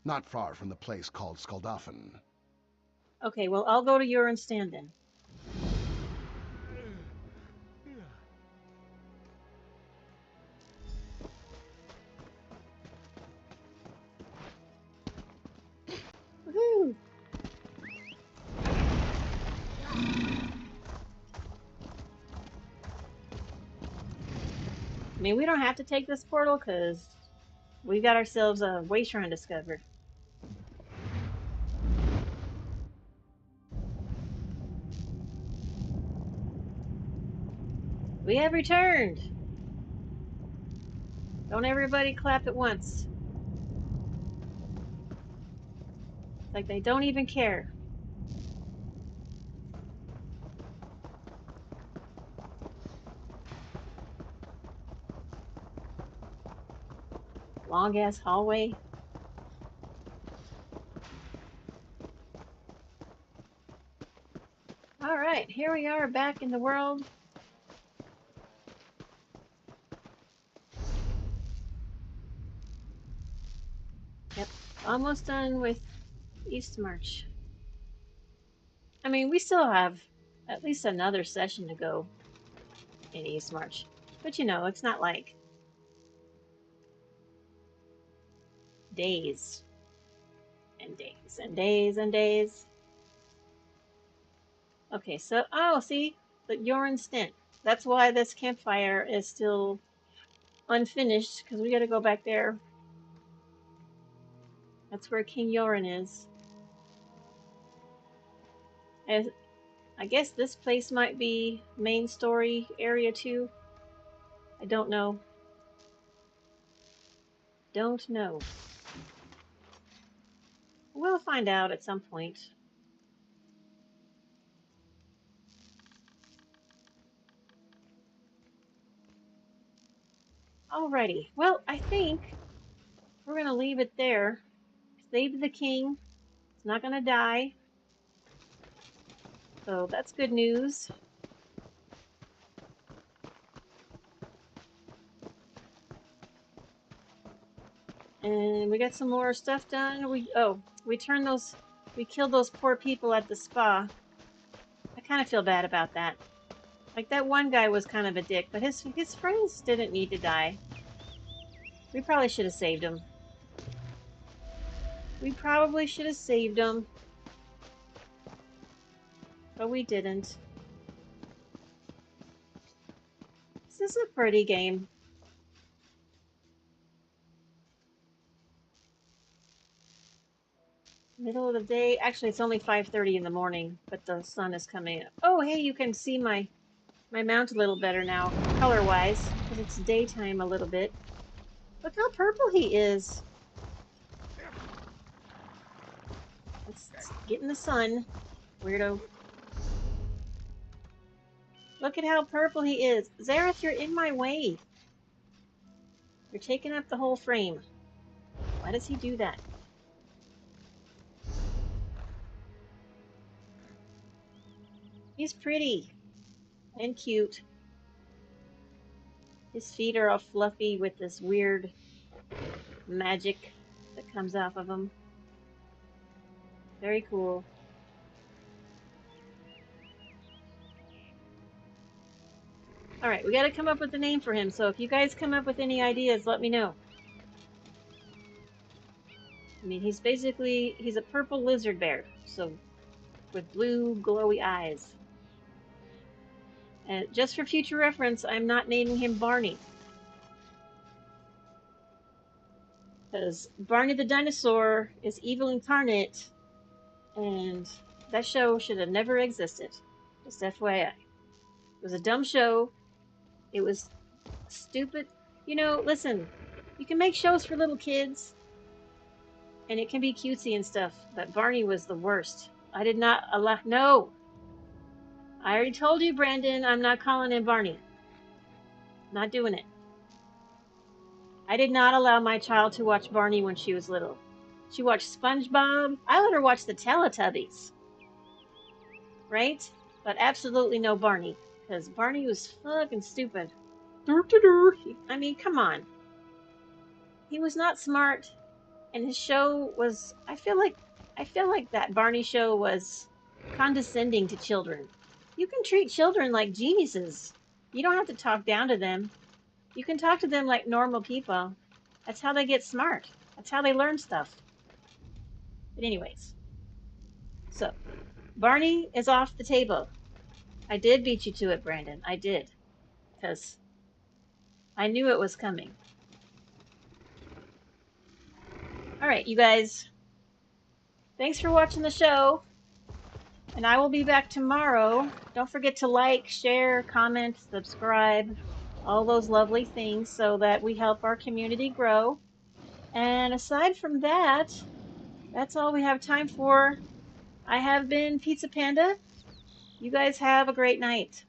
not far from the place called Skaldafen. Okay, well, I'll go to Urin's Stand then. Woohoo! I mean, we don't have to take this portal because we got ourselves a way shrine discovered. We have returned. Don't everybody clap at once. It's like they don't even care. Long ass hallway. All right, here we are back in the world. Yep, almost done with Eastmarch. I mean, we still have at least another session to go in Eastmarch. But you know, it's not like days and days and days and days. Okay, so, oh, see, the Yoran Stint. That's why this campfire is still unfinished, because we got to go back there. That's where King Yoran is. And I guess this place might be main story area 2. I don't know. Don't know. We'll find out at some point. Alrighty. Well, I think we're going to leave it there. Save the king. He's not going to die. So that's good news. And we got some more stuff done. We killed those poor people at the spa. I kind of feel bad about that. Like, that one guy was kind of a dick, but his friends didn't need to die. We probably should have saved him. We probably should have saved him. But we didn't. This is a pretty game. Middle of the day. Actually, it's only 5:30 in the morning, but the sun is coming up. Oh, hey, you can see my mount a little better now, color-wise, because it's daytime a little bit. Look how purple he is. Let's get in the sun, weirdo. Look at how purple he is. Zareth, you're in my way. You're taking up the whole frame. Why does he do that? He's pretty and cute. His feet are all fluffy with this weird magic that comes off of him. Very cool. Alright, we gotta come up with a name for him, so if you guys come up with any ideas, let me know. I mean, he's a purple lizard bear, so with blue glowy eyes. And just for future reference, I'm not naming him Barney. Because Barney the dinosaur is evil incarnate, and that show should have never existed. Just FYI. It was a dumb show. It was stupid. You know, listen, you can make shows for little kids, and it can be cutesy and stuff, but Barney was the worst. I did not allow... No! I already told you, Brandon, I'm not calling in Barney. Not doing it. I did not allow my child to watch Barney when she was little. She watched SpongeBob. I let her watch the Teletubbies. Right? But absolutely no Barney. Because Barney was fucking stupid. I mean, come on. He was not smart. And his show was... I feel like that Barney show was condescending to children. You can treat children like geniuses. You don't have to talk down to them. You can talk to them like normal people. That's how they get smart. That's how they learn stuff. But anyways. So, Barney is off the table. I did beat you to it, Brandon. I did. Because I knew it was coming. Alright, you guys. Thanks for watching the show. And I will be back tomorrow. Don't forget to like, share, comment, subscribe. All those lovely things so that we help our community grow. And aside from that, that's all we have time for. I have been Pizza Panda. You guys have a great night.